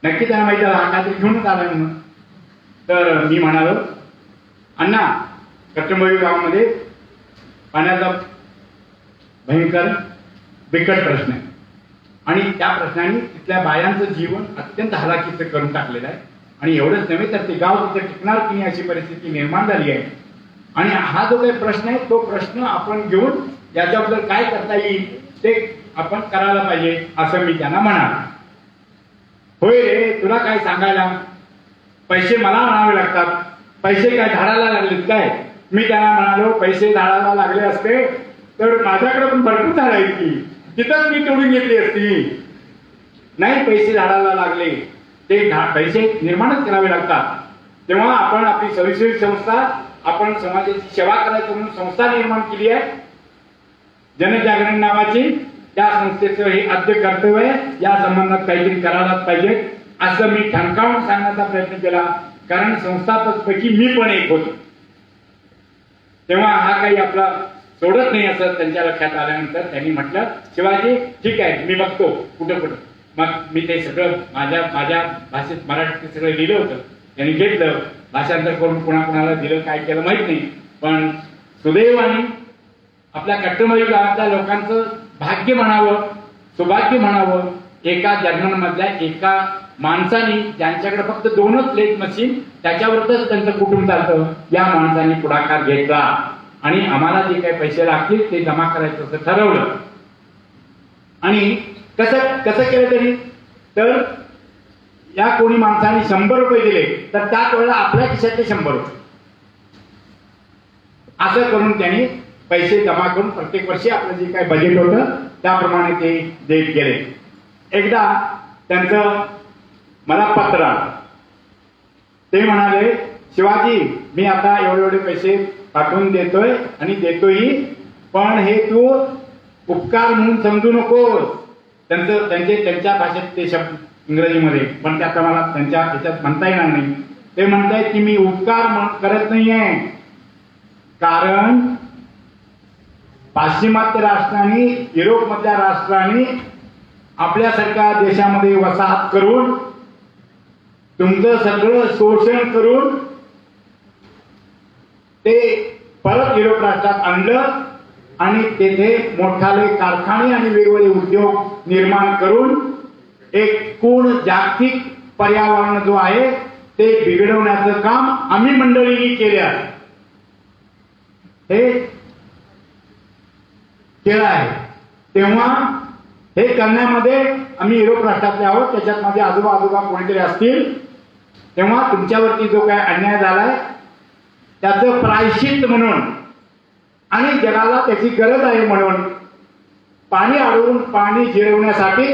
नक्की त्यांना माहिती झालं हा काहीतरी घेऊनच आलाय म्हणून. तर मी म्हणालो, अण्णा, कट्टंबळी गावामध्ये पाण्याचा भयंकर बिकट प्रश्न आहे आणि त्या प्रश्नाने तिथल्या बायांचं जीवन अत्यंत हलाखीचं करून टाकलेलं आहे आणि एवढंच नव्हे तर ते गाव तिथे टिकणार की नाही अशी परिस्थिती निर्माण झाली आहे. आणि हा जो काही प्रश्न आहे तो प्रश्न आपण घेऊन याच्याबद्दल काय करता येईल ते आपण करायला पाहिजे असं मी त्यांना म्हणालो. होय रे, तुला काय सांगायला, पैसे मला आणावे लागतात. पैसे काय झाडाला लागलेत काय? मी त्यांना म्हणालो, पैसे झाडाला लागले असते तर माझ्याकडे पण भरपूर झाड आहेत की, तिथंच मी तोडून घेतली असती. नाही, पैसे झाडाला लागले, ते पैसे निर्माणच करावे लागतात. तेव्हा आपण आपली स्वयंसेवी संस्था, आपण समाजाची सेवा करायची म्हणून संस्था निर्माण केली आहे जनजागरण नावाची. त्या संस्थेचं हे आद्य कर्तव्य आहे, या संबंधात काहीतरी करायलाच पाहिजे असं मी ठणकावून सांगण्याचा प्रयत्न केला, कारण संस्थापकांपैकी मी पण एक होतो. तेव्हा हा काही आपला सोडत नाही असं त्यांच्या लक्षात आल्यानंतर त्यांनी म्हटलं, शिवाजी ठीक आहे, मी बघतो कुठं. मग मी ते सगळं माझ्या भाषेत मराठीत सगळं लिहिलं होतं. त्यांनी घेतलं, भाषांतर करून कुणाला दिलं, काय केलं माहित नाही. पण सुदैवाने आपल्या कट्टमळी गावातल्या लोकांचं भाग्य म्हणावं, सौभाग्य म्हणावं, एका जर्मनमधल्या एका माणसाने, ज्यांच्याकडे फक्त 2च लेथ मशीन, त्याच्यावरच त्यांचं कुटुंब चालतं, या माणसाने पुढाकार घेतला आणि आम्हाला जे काही पैसे लागतील ते जमा करायचं असं ठरवलं. आणि कसं केलं तरी तर त्या कोणी माणसाने 100 रुपये दिले तर त्याच वेळेला आपल्या खिशातले 100 रुपये असं करून त्यांनी पैसे जमा करून प्रत्येक वर्षी आपलं जे काही बजेट होतं त्याप्रमाणे ते देत गेले. एकदा त्यांचं मला पत्र आलं. ते म्हणाले, शिवाजी मी आता एवढे पैसे पाठवून देतोय आणि देतोही, पण हे तू उपकार म्हणून समजू नकोस. त्यांच्या भाषेत ते शब्द इंग्रजीमध्ये, पण ते आता मला त्यांच्या ह्याच्यात म्हणता येणार नाही. ते म्हणतायत की मी उपकार करत नाहीये, कारण पाश्चिमात्य राष्ट्रांनी, युरोपमधल्या राष्ट्रांनी आपल्यासारख्या देशामध्ये वसाहत करून तुमचं सगळं शोषण करून ते परत युरोप राष्ट्रात आणलं आणि तेथे मोठाले कारखाने आणि वेगवेगळे उद्योग निर्माण करून एकूण जागतिक पर्यावरण जो आहे ते बिघडवण्याचं काम आम्ही मंडळींनी केले आहे. हे केलं आहे. तेव्हा हे करण्यामध्ये आम्ही युरोप राष्ट्रातले आहोत, त्याच्यात माझे आजोबा कोणीतरी असतील. तेव्हा तुमच्यावरती जो काय अन्याय झालाय त्याचं प्रायश्चित्त म्हणून आणि जगाला त्याची गरज आहे म्हणून पाणी अडवून पाणी जिरवण्यासाठी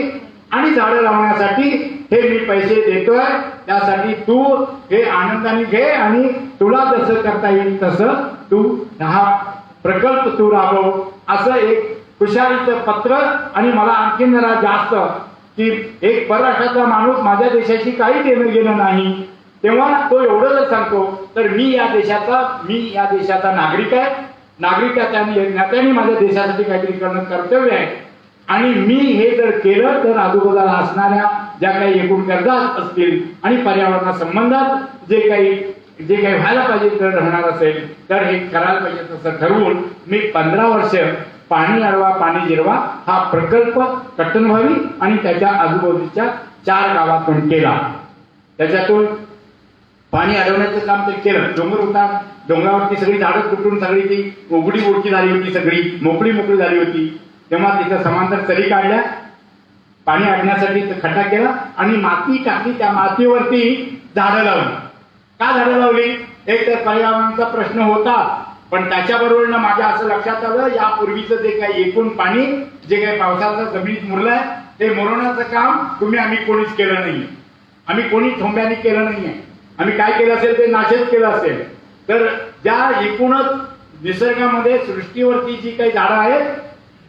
आणि झाडं लावण्यासाठी हे मी पैसे देतोय. त्यासाठी तू हे आनंदाने घे आणि तुला जसं करता येईल तसं तू हा प्रकल्प तू राबव, असं एक खुशालीचं पत्र. आणि मला आणखीन जरा जास्त की एक परराष्ट्रातला माणूस माझ्या देशाशी काही देणं घेणं नाही, तेव्हा तो एवढं सांगतो तर मी या देशाचा नागरिक आहे. नात्याने माझ्या देशासाठी काहीतरी करणं कर्तव्य आहे. आणि मी हे जर केलं तर आजूबाजूला असणाऱ्या ज्या काही एकूण गरजा असतील आणि पर्यावरणासंबंधात जे काही व्हायला पाहिजे तर राहणार असेल तर हे करायला पाहिजे तसं ठरवून मी 15 वर्ष पाणी अडवा पाणी जिरवा हा प्रकल्प कट्टनभावी आणि त्याच्या आजूबाजूच्या 4 गावातून केला. त्याच्यातून पाणी अडवण्याचं काम ते केलं. डोंगर होता, डोंगरावरती सगळी झाडं तुटून सगळी ती उघडी झाली होती, सगळी मोकळी झाली होती. तेव्हा तिथं समांतर तरी काढल्या, पाणी अडण्यासाठी खड्डा केला आणि माती टाकली. त्या मातीवरती झाडं लावली. का झाडं लावली? एक तर पर्यावरणाचा प्रश्न होता, पण त्याच्याबरोबर माझ्या असं लक्षात आलं यापूर्वीचं जे काही एकूण पाणी जे काही पावसाचं जमिनीत मुरलंय ते मुरवण्याचं काम आम्ही कोणीच केलं नाही. आम्ही कोणी थोंब्याने केलं नाहीये. आम्ही काय केलं असेल ते नाशच केलं असेल. तर ज्या एकूणच निसर्गामध्ये सृष्टीवरती जी काही झाडं आहेत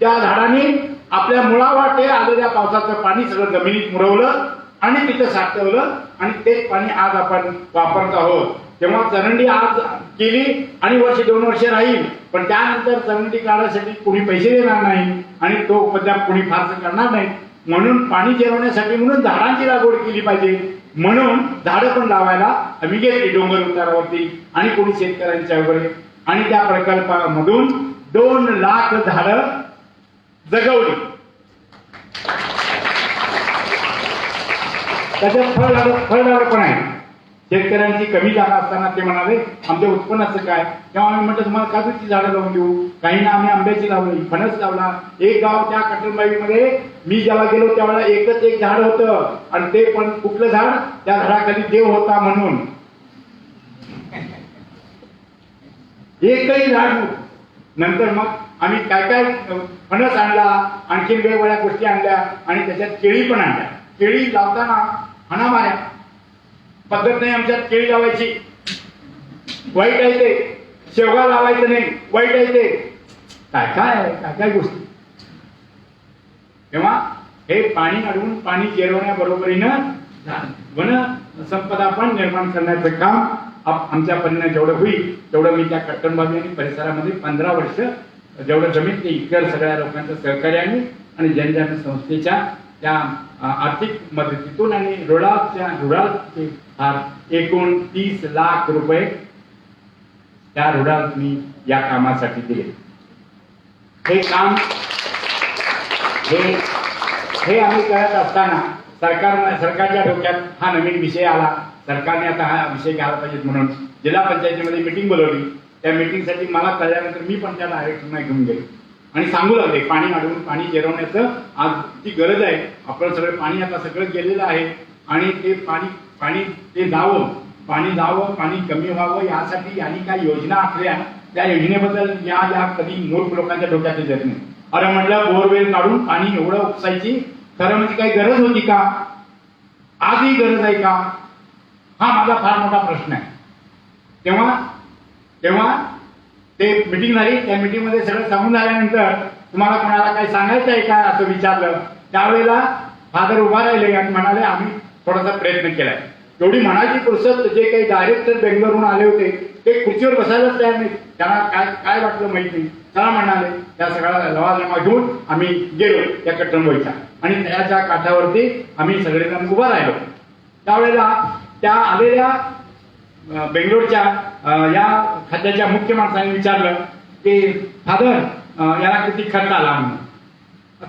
त्या झाडांनी आपल्या मुळावाटे आलेल्या पावसाचं पाणी सगळं जमिनीत मुरवलं आणि तिथं साठवलं आणि तेच पाणी आज आपण वापरत आहोत. तेव्हा चरंडी आज केली आणि 1-2 वर्ष राहील, पण त्यानंतर चरंडी काढण्यासाठी कोणी पैसे देणार नाही आणि तो उपद्रव कोणी फारसं करणार नाही. म्हणून पाणी जिरवण्यासाठी म्हणून झाडांची लागवड केली पाहिजे. म्हणून झाडं पण लावायला आम्ही गेले डोंगर उतारावरती आणि कोणी शेतकऱ्यांच्या वगैरे आणि त्या प्रकल्पामधून 2 लाख झाडं जगवली. त्याच्यात फळझाडं पण आहे. शेतकऱ्यांची कमी जागा असताना ते म्हणाले आमच्या उत्पन्नाचं काय? तेव्हा आम्ही म्हटलं तुम्हाला काजूची झाडं लावून देऊ. काहींना आम्ही आंब्याची लावली, फणस लावला. एक गाव त्या कटरबाईमध्ये मी जेव्हा गेलो त्यावेळेला एकच एक झाड होतं आणि ते पण कुठलं झाड? त्या झाडाखाली देव होता म्हणून एकही झाड. नंतर मग आम्ही काय फणस आणला, आणखीन वेगवेगळ्या गोष्टी आणल्या आणि त्याच्यात केळी पण आणल्या. केळी लावताना हाणामाऱ्या पद्धत नाही आमच्यात. केळी लावायची वाईट आहे ते, शेवगा लावायचं नाही वाईट आहे ते, काय गोष्टी. तेव्हा हे पाणी अडवून पाणी जिरवण्याबरोबरीनं वन संपदा पण निर्माण करण्याचं काम आमच्या परीने जेवढं होईल तेवढं मी त्या कट्टनबाबी आणि परिसरामध्ये 15 वर्ष जेवढं जमीन ते इतर सगळ्या लोकांच्या सहकार्याने आणि जनजागृती संस्थेच्या त्या आर्थिक मदतीतून आणि रुडालचे एकूण 30 लाख रुपये त्या रुडाल मी या कामासाठी दिले. हे काम हे आम्ही करत असताना सरकारच्या डोक्यात हा नवीन विषय आला. सरकारने आता हा विषय घ्यायला पाहिजे म्हणून जिल्हा पंचायतीमध्ये मीटिंग बोलवली. त्या मीटिंगसाठी मला कळल्यानंतर मी पण त्या डायरेक्टरना घेऊन गेलो आणि सांगू लागले पाणी अडवून पाणी जिरवण्याचं आज ती गरज आहे. आपलं सगळं पाणी आता सगळं गेलेलं आहे. आणि ते पाणी ते पाणी जावं, पाणी कमी व्हावं यासाठी यांनी काही योजना आखल्या. त्या योजनेबद्दल या कधी मूर्ख लोकांच्या डोक्यात येत नाही. अरे म्हटलं बोरवेल काढून पाणी एवढं उपसायची खरं म्हणजे काही गरज होती का? आजही गरज आहे का? हा माझा फार मोठा प्रश्न आहे. तेव्हा ते मीटिंग झाली. त्या मीटिंगमध्ये सगळं सांगून झाल्यानंतर तुम्हाला कोणाला काही सांगायचं आहे का असं विचारलं. त्यावेळेला फादर उभा राहिले आणि म्हणाले आम्ही थोडासा प्रयत्न केलाय. एवढी म्हणायची फुरसत जे काही डायरेक्टर बेंगलोरहून आले होते ते खुर्चीवर बसायलाच तयार नाही. त्यांना काय वाटलं माहित नाही. चला म्हणाले त्या सगळ्या लवाजमा घेऊन आम्ही गेलो त्या कट्टनबाईच्या आणि त्याच्या काठावरती आम्ही सगळेजण उभा राहिलो. त्यावेळेला त्या आलेल्या बेंगलोरच्या या खात्याच्या मुख्य माणसाने विचारलं की फादर याला किती खर्च आला म्हणून.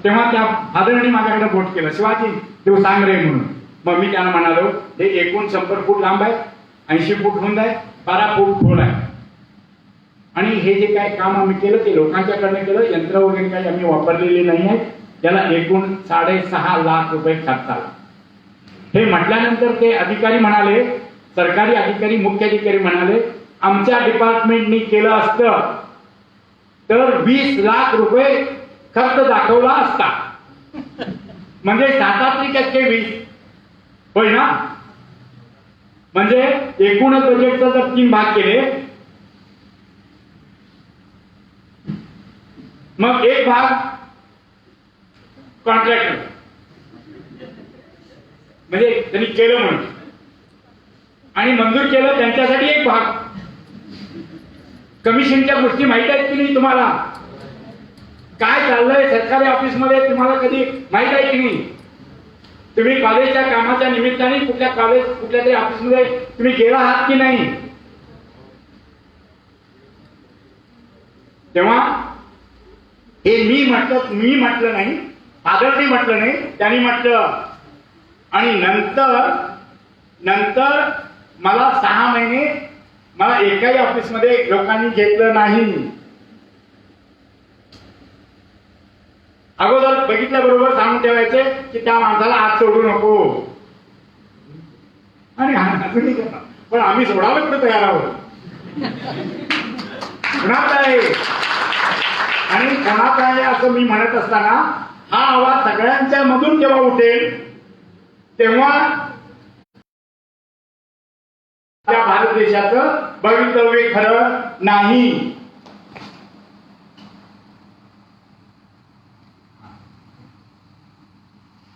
तेव्हा त्या फादरने माझ्याकडे बोट केलं, शिवाजी तू सांग रे म्हणून. मग मी त्यांना म्हणालो हे एकूण 100 फूट लांब आहे, 80 फूट रुंद आहे, 12 फूट खोल आहे. आणि हे जे काय काम आम्ही केलं ते लोकांच्याकडनं केलं. यंत्र वगैरे काही आम्ही वापरलेली नाही आहेत. त्याला एकूण 6.5 लाख रुपये खर्च आला. हे म्हटल्यानंतर ते अधिकारी म्हणाले, सरकारी अधिकारी मुख्य अधिकारी म्हणाले आमच्या डिपार्टमेंटनी केलं असतं तर 20 लाख रुपये खर्च दाखवला असता. म्हणजे 7-20 होय ना. म्हणजे एकूणच बजेटचा जर 3 भाग केले मग एक भाग कॉन्ट्रॅक्टर म्हणजे त्यांनी केलं म्हणून आणि मंजूर केलं त्यांच्यासाठी एक भाग. कमिशनच्या गोष्टी माहित आहेत की नाही तुम्हाला? काय चाललंय सरकारी ऑफिसमध्ये तुम्हाला कधी माहित आहे की नाही? तुम्ही कॉलेजच्या कामाच्या निमित्ताने कुठल्या तरी ऑफिसमध्ये तुम्ही गेला आहात की नाही? तेव्हा हे मी म्हटलं नाही, फादरनी म्हटलं नाही, त्यांनी म्हटलं. आणि नंतर मला 6 महिने मला एकाही ऑफिसमध्ये लोकांनी घेतलं नाही. अगोदर बघितल्याबरोबर सांगून ठेवायचे की त्या माणसाला आत सोडू नको. आणि पण आम्ही सोडायला कुठे तयार आहोत? कुणाचा आहे आणि कोणाचा आहे असं मी म्हणत असताना हा आवाज सगळ्यांच्या मधून जेव्हा उठेल तेव्हा त्या भारत देशाचं भवितव्य खरं नाही.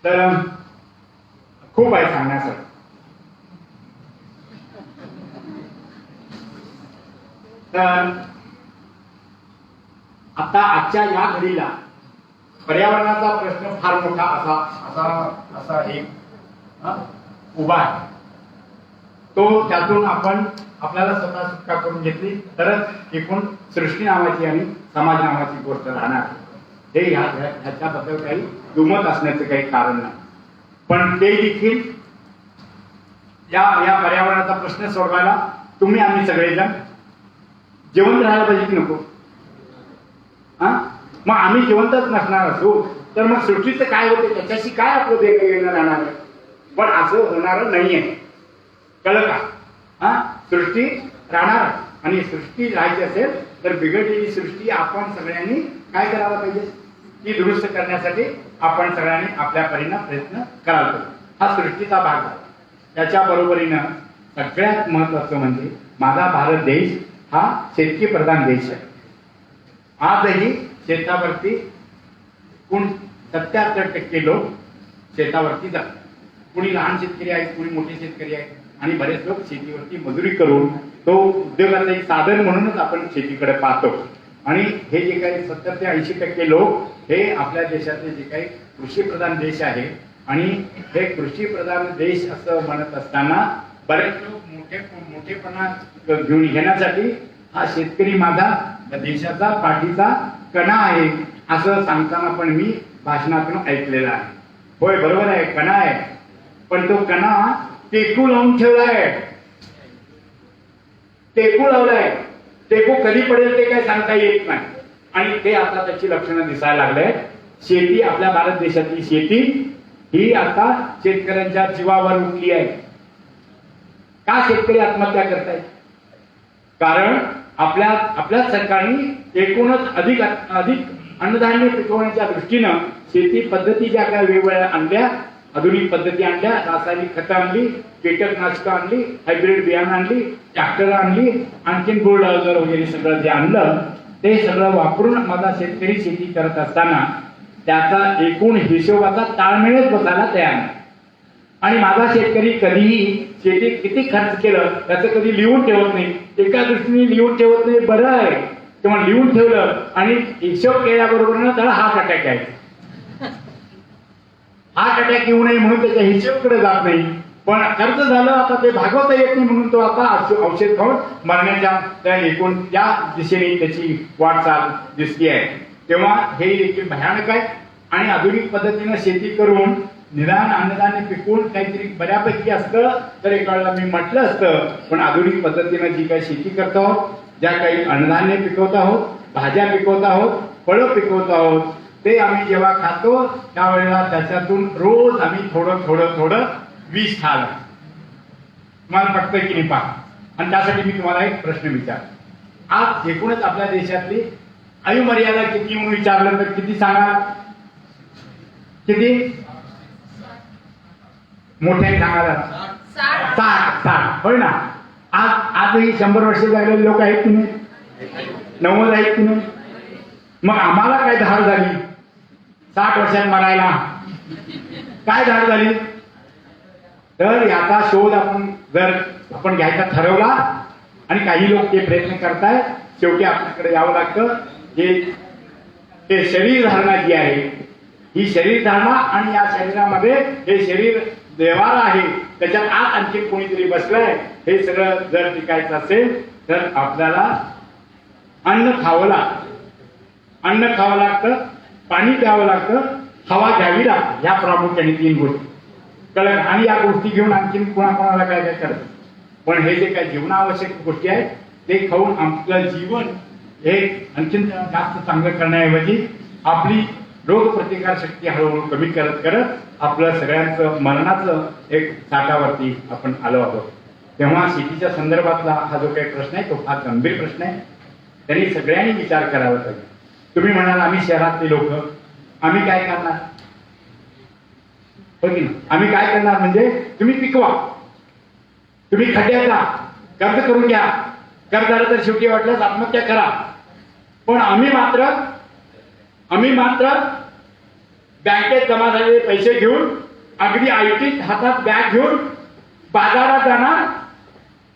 तर खूप आहे सांगण्यासारखं. तर आता आजच्या या घडीला पर्यावरणाचा प्रश्न फार मोठा असा एक उभा आहे. तो त्यातून आपण आपल्याला स्वतः सुटका करून घेतली तरच एकूण सृष्टी नावाची आणि समाज नावाची गोष्ट राहणार. हे ह्याच्याबद्दल काही दुमत असण्याचं काही कारण नाही. पण ते देखील या पर्यावरणाचा प्रश्न सोडवायला तुम्ही आम्ही सगळेजण जिवंत राहायला पाहिजे की नको? मग आम्ही जिवंतच नसणार असू तर मग सृष्टीचं काय होते त्याच्याशी काय आपलं देणं घेणं राहणार आहे? पण असं होणार नाहीये. कळलं का? सृष्टी राहणार आणि सृष्टी राहायची असेल तर बिघडलेली सृष्टी आपण सगळ्यांनी काय करायला पाहिजे? ती दुरुस्त करण्यासाठी आपण सगळ्यांनी आपल्या परीने प्रयत्न करायला पाहिजे. हा सृष्टीचा भाग आहे. त्याच्या बरोबरीनं सगळ्यात महत्वाचं म्हणजे माझा भारत देश हा शेतकी प्रधान देश आहे. आजही शेतावरती 77% लोक शेतावरती जातात. कुणी लहान शेतकरी आहेत, कुणी मोठे शेतकरी आहेत आणि बरेच लोक शेतीवरती मजुरी करून तो उद्योगाचं एक साधन म्हणूनच आपण शेतीकडे पाहतो. आणि हे जे काही 70 ते 80% लोक हे आपल्या देशातले जे काही कृषीप्रधान देश आहे आणि हे कृषीप्रधान देश असं म्हणत असताना बरेच लोक मोठेपणा घेऊन घेण्यासाठी हा शेतकरी माझा देशाचा पाठीचा कणा आहे असं सांगताना पण मी भाषणातून ऐकलेलं आहे. होय बरोबर आहे, कणा आहे. पण तो कणा टेकू लावून ठेवलाय. टेकू लावलाय. टेकू कधी पडेल ते काय सांगता येत नाही. आणि ते आता त्याची लक्षणं दिसायला लागले. शेती आपल्या भारत देशातली शेती ही आता शेतकऱ्यांच्या जीवावर उठली आहे. का शेतकरी आत्महत्या करतायत? कारण आपल्या सरकारने एकूणच अधिक अन्नधान्य पिकवण्याच्या दृष्टीनं शेती पद्धती ज्या काही वेगवेगळ्या आणल्या, आधुनिक पद्धती आणल्या, रासायनिक खतं आणली, कीटकनाशकं आणली, हायब्रिड बियाणं आणली, ट्रॅक्टर आणली, आणखीन बुलडोझर वगैरे सगळं जे आणलं ते सगळं वापरून माझा शेतकरी शेती करत असताना त्याचा एकूण हिशोबाचा ताळमेळच बसायला तयार नाही. आणि माझा शेतकरी कधीही शेतीत किती खर्च केलं त्याचं कधी लिहून ठेवत नाही. एका दृष्टीने लिहून ठेवत नाही, बरं आहे, किंवा लिहून ठेवलं आणि हिशोब केल्याबरोबर त्याला हार्ट अटॅक आहे. हार्ट अटॅक येऊ नये म्हणून त्याच्या हिशोबकडे जात नाही, पण खर्च झालं आता ते भागवता येत नाही म्हणून तो आता औषध खाऊन मरण्याच्या त्या एकूण त्या दिशेने त्याची वाटचाल दिसती आहे. तेव्हा हे देखील भयानक आहे. आणि आधुनिक पद्धतीनं शेती करून निदान अन्नधान्य पिकवून काहीतरी बऱ्यापैकी असतं तर एका वेळेला मी म्हटलं असतं, पण आधुनिक पद्धतीनं जी काही शेती करतो आहोत, ज्या काही अन्नधान्य पिकवत आहोत, भाज्या पिकवत आहोत, फळं पिकवत आहोत, ते आम्ही जेव्हा खातो त्यावेळेला त्याच्यातून रोज आम्ही थोडं थोडं थोडं विष खाल्लं. मला पटतंय की नाही पहा. आणि त्यासाठी मी तुम्हाला एक प्रश्न विचार, आज एकूणच आपल्या देशातली आयुमर्यादा किती म्हणून विचारलं तर किती सांगा? किती? मोठ्याने सांगायला 60. होय ना? आजही 100 वर्ष झालेले लोक आहेत की नाही? 90 आहेत की नाही? मग आम्हाला काय धाड झाली 60 वर्षात मरायला? काय धाड झाली? तर याचा शोध जर आपण घ्यायचा ठरवला आणि काही लोक ते प्रयत्न करतायत, शेवटी आपल्याकडे यावं लागतं. हे शरीर धारणा जी आहे ही शरीर धारणा, आणि या शरीरामध्ये हे शरीर देवार आहे, त्याच्यात आत आणखी कोणीतरी बसलंय. हे सगळं जर टिकायचं असेल तर आपल्याला अन्न खावं लागतं, पाणी प्यावं लागतं, हवा घ्यावी लागते. ह्या प्रामुख्याने 3 गोष्टी कळलं. आणि या गोष्टी घेऊन आणखी कोणाकोणाला काय काय करत, पण हे जे काही जीवनावश्यक गोष्टी आहेत ते खाऊन आपलं जीवन हे आणखीन जास्त चांगलं करण्याऐवजी आपली रोगप्रतिकार शक्ती हळूहळू कमी करत करत आपलं सगळ्यांचं मरणाचं एक साठावरती आपण आलो आहोत. तेव्हा शेतीच्या संदर्भातला हा जो काही प्रश्न आहे तो फार गंभीर प्रश्न आहे. त्यांनी सगळ्यांनी विचार करावा पाहिजे. तुम्ही म्हणाल आम्ही शहरातले लोक, आम्ही काय करणार? हो की नाही? आम्ही काय करणार म्हणजे तुम्ही पिकवा, तुम्ही खड्ड्यात जा, कर्ज करून घ्या, कर्ज झालं तर शेवटी वाटल्यास आत्महत्या करा. पण आम्ही मात्र बँकेत जमा झालेले पैसे घेऊन अगदी आयटीत हातात बॅग घेऊन बाजारात जाणार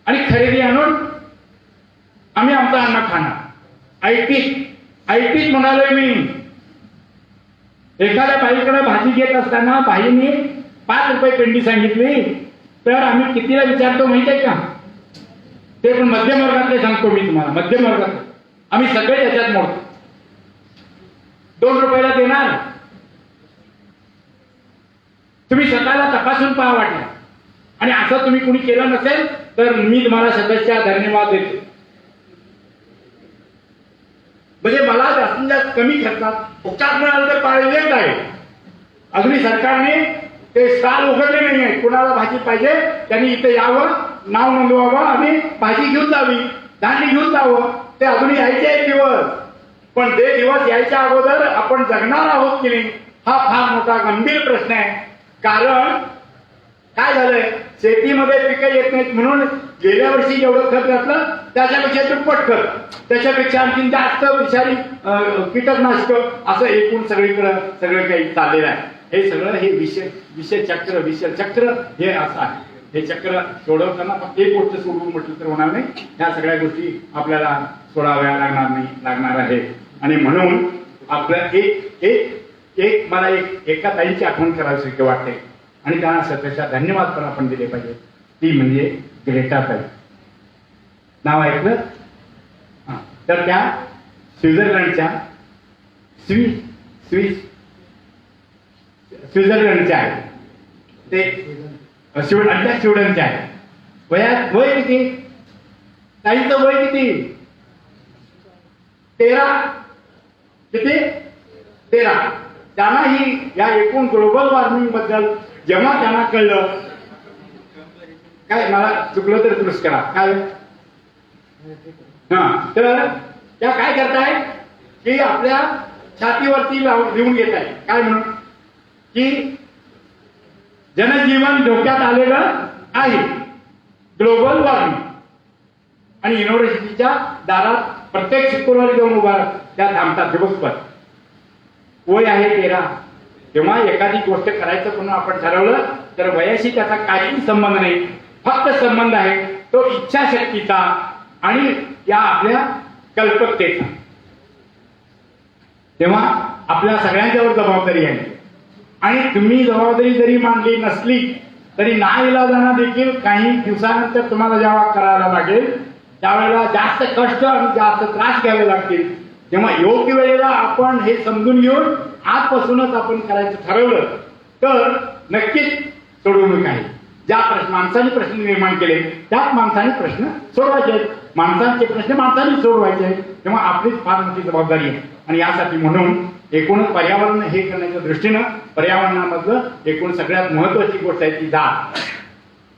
आणि खरेदी आणून आम्ही आमचं अन्न खाणार. आयटीत म्हणालोय मी. एखाद्या बाईकडे भाजी घेत असताना बाईने 5 रुपये पेंडी सांगितली तर आम्ही कितीला विचारतो माहित आहे का? ते पण मध्यम वर्गातले सांगतो मी तुम्हाला, मध्यम वर्गातले आम्ही सगळे त्याच्यात मोडतो. 2 रुपयाला देणार. तुम्ही स्वतःला तपासून पहा वाटलं, आणि असं तुम्ही कुणी केलं नसेल तर मी तुम्हाला सगळ्याच्या धन्यवाद देतो. म्हणजे मला जास्तीत जास्त कमी खर्चात उपचार मिळाला तर पाहिजे आहे. अगदी सरकारने ते स्टॉल उघडले नाही आहे. कुणाला भाजी पाहिजे त्यांनी इथे यावं, नाव नोंदवावं आणि भाजी घेऊन जावी, धान्य घेऊन जावं. ते अजूनही यायचे आहेत दिवस, पण ते दिवस यायच्या अगोदर आपण जगणार आहोत की नाही हा फार मोठा गंभीर प्रश्न आहे. कारण काय झालंय, शेतीमध्ये पिकं येत नाहीत म्हणून गेल्या वर्षी जेवढं खत घातलं त्याच्यापेक्षा दुप्पट खत, त्याच्यापेक्षा आणखी जास्त विषारी कीटकनाशक, असं एकूण सगळीकडं सगळं काही चाललेलं आहे. हे सगळं हे विषचक्र हे असं आहे. हे चक्र सोडवताना फक्त एक गोष्ट सोडवून म्हटलं तर होणार नाही. ह्या सगळ्या गोष्टी आपल्याला सोडाव्या लागणार आहे. आणि म्हणून आपलं एक मला एका ताईची आठवण करायची वाटते आणि त्यांना सध्याच्या धन्यवाद पण आपण दिले पाहिजे. ती म्हणजे ग्रेटा ताई. नाव ऐकलं? तर त्या स्वित्झर्लंडच्या स्वित्झर्लंडच्या आहेत. ते स्वीडनच्या आहेत. वय किती ताईचं? वय किती? 13. किती? 13. त्यांनाही या एकूण ग्लोबल वॉर्मिंग बद्दल जेव्हा त्यांना कळलं, काय मला चुकलं तर दुरुस्त करा, काय तर त्या काय करताय की आपल्या छातीवरती लिहून घेत आहे काय म्हणून की जनजीवन धोक्यात आलेलं आहे, ग्लोबल वॉर्मिंग. आणि युनिव्हर्सिटीच्या दारात प्रत्येक शुक्रवारी जाऊन उभा त्या थांबतात दिवसभर. वय आहे 13. तेव्हा एखादी गोष्ट करायचं म्हणून आपण ठरवलं तर वयाशी त्याचा काही संबंध नाही, फक्त संबंध आहे तो इच्छाशक्तीचा आणि या आपल्या कल्पकतेचा. तेव्हा आपल्या सगळ्यांच्यावर जबाबदारी आहे आणि तुम्ही जबाबदारी जरी मानली नसली तरी नाईलाजानं देखील काही दिवसानंतर तुम्हाला जेव्हा करायला लागेल त्यावेळेला जास्त कष्ट आणि जास्त त्रास घ्यावे लागतील. तेव्हा योग्य वेळेला आपण हे समजून घेऊन आजपासूनच आपण करायचं ठरवलं तर नक्कीच सोडवणूक आहे. ज्या माणसाने प्रश्न निर्माण केले त्याच माणसाने प्रश्न सोडवायचे, माणसांचे प्रश्न माणसांनी सोडवायचे. तेव्हा आपलीच फार मोठी जबाबदारी आहे. आणि यासाठी म्हणून एकूणच पर्यावरण हे करण्याच्या दृष्टीनं पर्यावरणामधलं एकूण सगळ्यात महत्वाची गोष्ट आहे ती झाड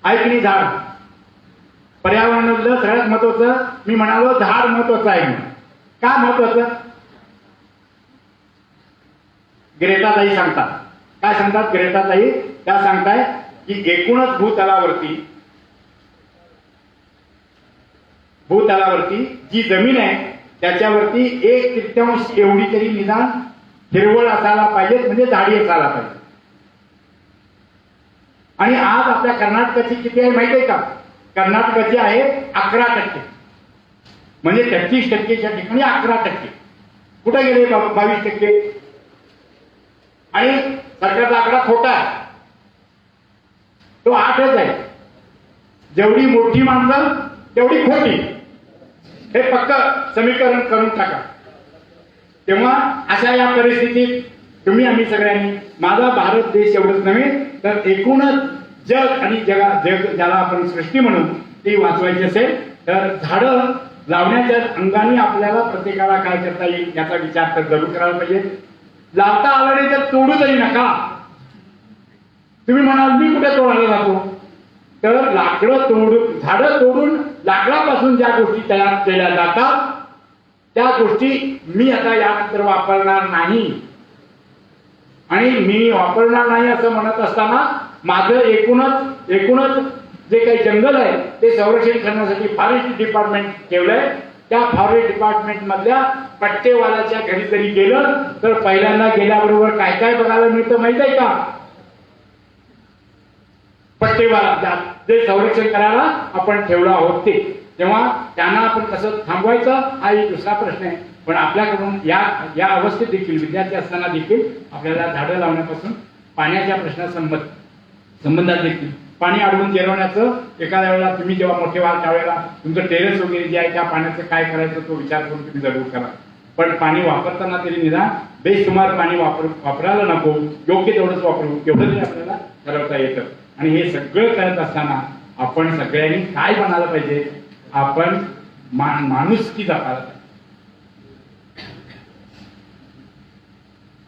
आहे की नाही. झाड पर्यावरणामधलं सगळ्यात महत्वाचं मी म्हणालो झाड महत्वाचं आहे. का महत्वाचं? ग्रेटाताई सांगतात. काय सांगतात ग्रेटाताई? त्या सांगताय की एकूणच भूतलावरती जी जमीन आहे त्याच्यावरती 1/3 एवढी तरी निदान हिरवळ असायला पाहिजे, म्हणजे झाडी असायला पाहिजे. आणि आज आपल्या कर्नाटकाची किती आहे माहिती आहे का? कर्नाटकाची आहे 11%. म्हणजे 33%च्या ठिकाणी 11%. कुठे गेले 22%? आणि सरकारचा आकडा खोटा आहे, तो 8च आहे. जेवढी मोठी माणसं तेवढी खोटी, हे पक्क समीकरण करून टाका. तेव्हा अशा या परिस्थितीत तुम्ही आम्ही सगळ्यांनी माझा भारत देश एवढंच नव्हे तर एकूणच जग आणि जग ज्याला आपण सृष्टी म्हणून ती वाचवायची असेल तर झाडं लावण्याच्या अंगाने आपल्याला प्रत्येकाला काय करता येईल याचा विचार तर जरूर करायला पाहिजे. लावता आला नाही तर तोडू तरी नका. तुम्ही म्हणाल मी कुठे तोडायला जातो, तर लाकडं तोडून झाडं तोडून लाकडापासून ज्या गोष्टी तयार केल्या जातात त्या गोष्टी मी आता यानंतर वापरणार नाही. आणि मी वापरणार नाही असं म्हणत असताना माझं एकूणच जे काही जंगल आहे ते संरक्षण करण्यासाठी फॉरेस्ट डिपार्टमेंट ठेवलंय. त्या फॉरेस्ट डिपार्टमेंट मधल्या पट्टेवाल्याच्या घरी जरी गेलं तर पहिल्यांदा गेल्याबरोबर काय काय बघायला मिळतं माहित आहे का? पट्टेवाला जे संरक्षण करायला आपण ठेवलं आहोत ते. तेव्हा त्यांना आपण कसं थांबवायचं हा एक दुसरा प्रश्न आहे. पण आपल्याकडून या अवस्थेत देखील विद्यार्थी असताना देखील आपल्याला झाडं लावण्यापासून पाण्याच्या संबंधात देखील पाणी अडवून जिरवण्याचं एखाद्या वेळेला तुम्ही जेव्हा मोठे व्हाल त्यावेळेला तुमचं टेरेस वगैरे जे आहे त्या पाण्याचं काय करायचं तो विचार करून तुम्ही जरूर करा. पण पाणी वापरताना तरी निदान बेसुमार पाणी वापरायला नको, योग्य तेवढंच वापरू एवढं तरी आपल्याला ठरवता येतं. आणि हे सगळं करत असताना आपण सगळ्यांनी काय बनायला पाहिजे? आपण माणुसकी जपायला पाहिजे.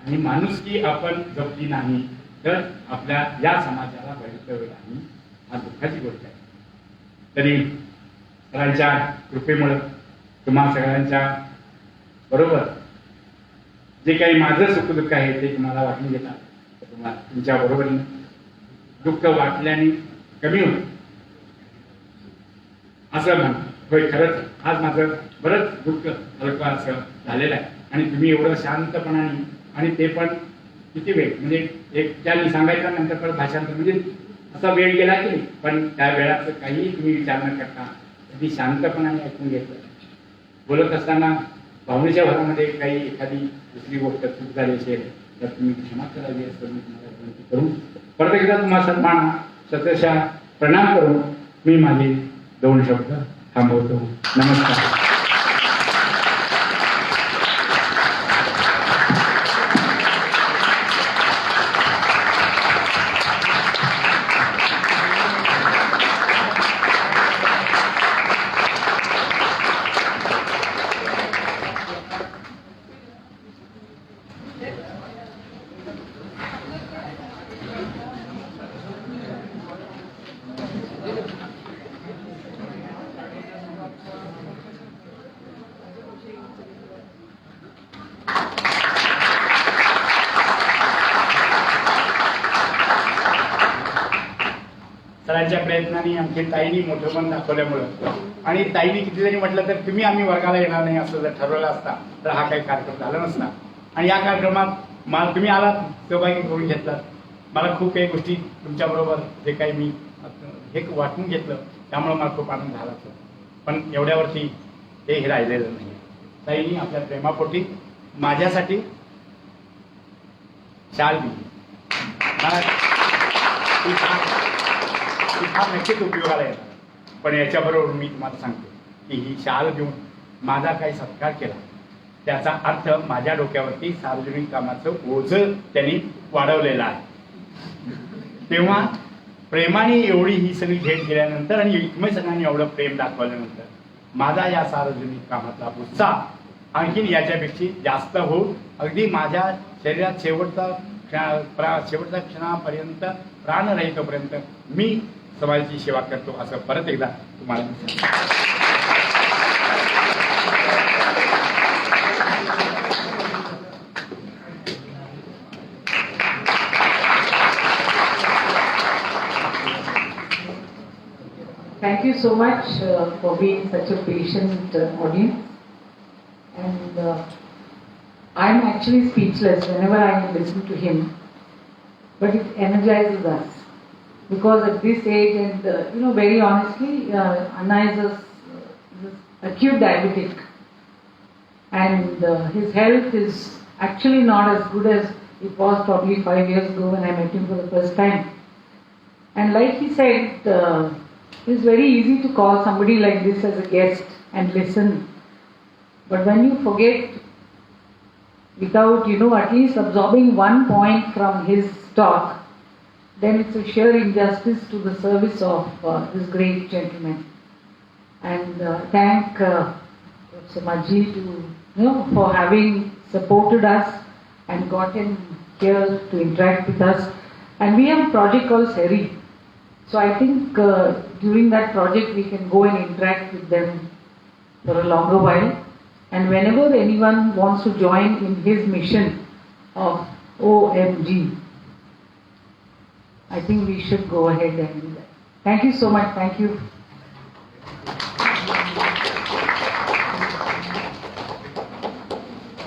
आणि माणुसकी आपण जपली नाही तर आपल्या या समाजाला बळीचं वेळ आणि हा दुःखाची गोष्ट आहे. तरी सगळ्यांच्या कृपेमुळे तुम्हा सगळ्यांच्या बरोबर जे काही माझं सुखदुःख आहे ते तुम्हाला वाटून घेतात. तुम्हाला तुमच्या बरोबरीने दुःख वाटल्याने कमी होत असं म्हण. होय खरंच आज माझं बरंच दुःख हलकं असं झालेलं आहे. आणि तुम्ही एवढं शांतपणाने आणि ते पण किती वेळ म्हणजे एक त्यांनी सांगायचं नंतर परत भाषांतर म्हणजे असा वेळ गेला की नाही. पण त्या वेळाचं काहीही तुम्ही विचार न करता अगदी शांतपणाने ऐकून घेतलं. बोलत असताना भावनेच्या भरामध्ये काही एखादी दुसरी गोष्ट चूक झाली असेल तर तुम्ही क्षमा करावी असं मी तुम्हाला विनंती करून परत एकदा तुम्हाला सन्मान सतशः प्रणाम करून मी माझे 2 शब्द थांबवतो. नमस्कार. त्यांच्या प्रयत्नांनी आमची ताईनी मोठं मन दाखवल्यामुळं आणि ताईनी किती जरी म्हटलं तर तुम्ही आम्ही वर्गाला येणार नाही असं जर ठरवलं असता तर हा काही कार्यक्रम झाला नसता. आणि या कार्यक्रमात मला तुम्ही आलात, सहभागी करून घेतलात. मला खूप काही गोष्टी तुमच्याबरोबर जे काही मी हे वाटून घेतलं त्यामुळं मला खूप आनंद झाला. पण एवढ्यावरती हे राहिलेलं नाही. ताईंनी आपल्या प्रेमापोटी माझ्यासाठी शाल दिली. मला ती फार नक्कीच उपयोगाला येणार. पण याच्याबरोबर मी तुम्हाला सांगतो की ही शाल देऊन माझा काही सत्कार केला त्याचा अर्थ माझ्या डोक्यावरती सार्वजनिक कामाचं ओझं त्यांनी वाढवलेलं आहे. तेव्हा प्रेमाने एवढी ही सगळी भेट दिल्यानंतर आणि तुम्ही सगळ्यांनी एवढं प्रेम दाखवल्यानंतर माझा या सार्वजनिक कामातला उत्साह आणखीन याच्यापेक्षा जास्त होऊन अगदी माझ्या शरीरात शेवटच्या क्षणापर्यंत प्राण राहीतोपर्यंत मी समाजाची सेवा करतो असं परत एकदा तुम्हाला मी सांगतो. Thank you so much for being such a patient audience. And I'm actually speechless whenever I listen to him. But it energizes us. Because at this age, and very honestly, Anna is acute diabetic. And his health is actually not as good as it was probably 5 years ago when I met him for the first time. And like he said, it's very easy to call somebody like this as a guest and listen. But when you forget, without, at least absorbing one point from his talk, then it's a sheer injustice to the service of this great gentleman. And thank Professor Majji for having supported us and gotten here to interact with us. And we have a project called SERI. So I think during that project we can go and interact with them for a longer while. And whenever anyone wants to join in his mission of OMG, I think we should go ahead and do that. Thank you so much. Thank you.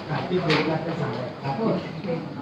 Kartik वेगळा ते सांगा.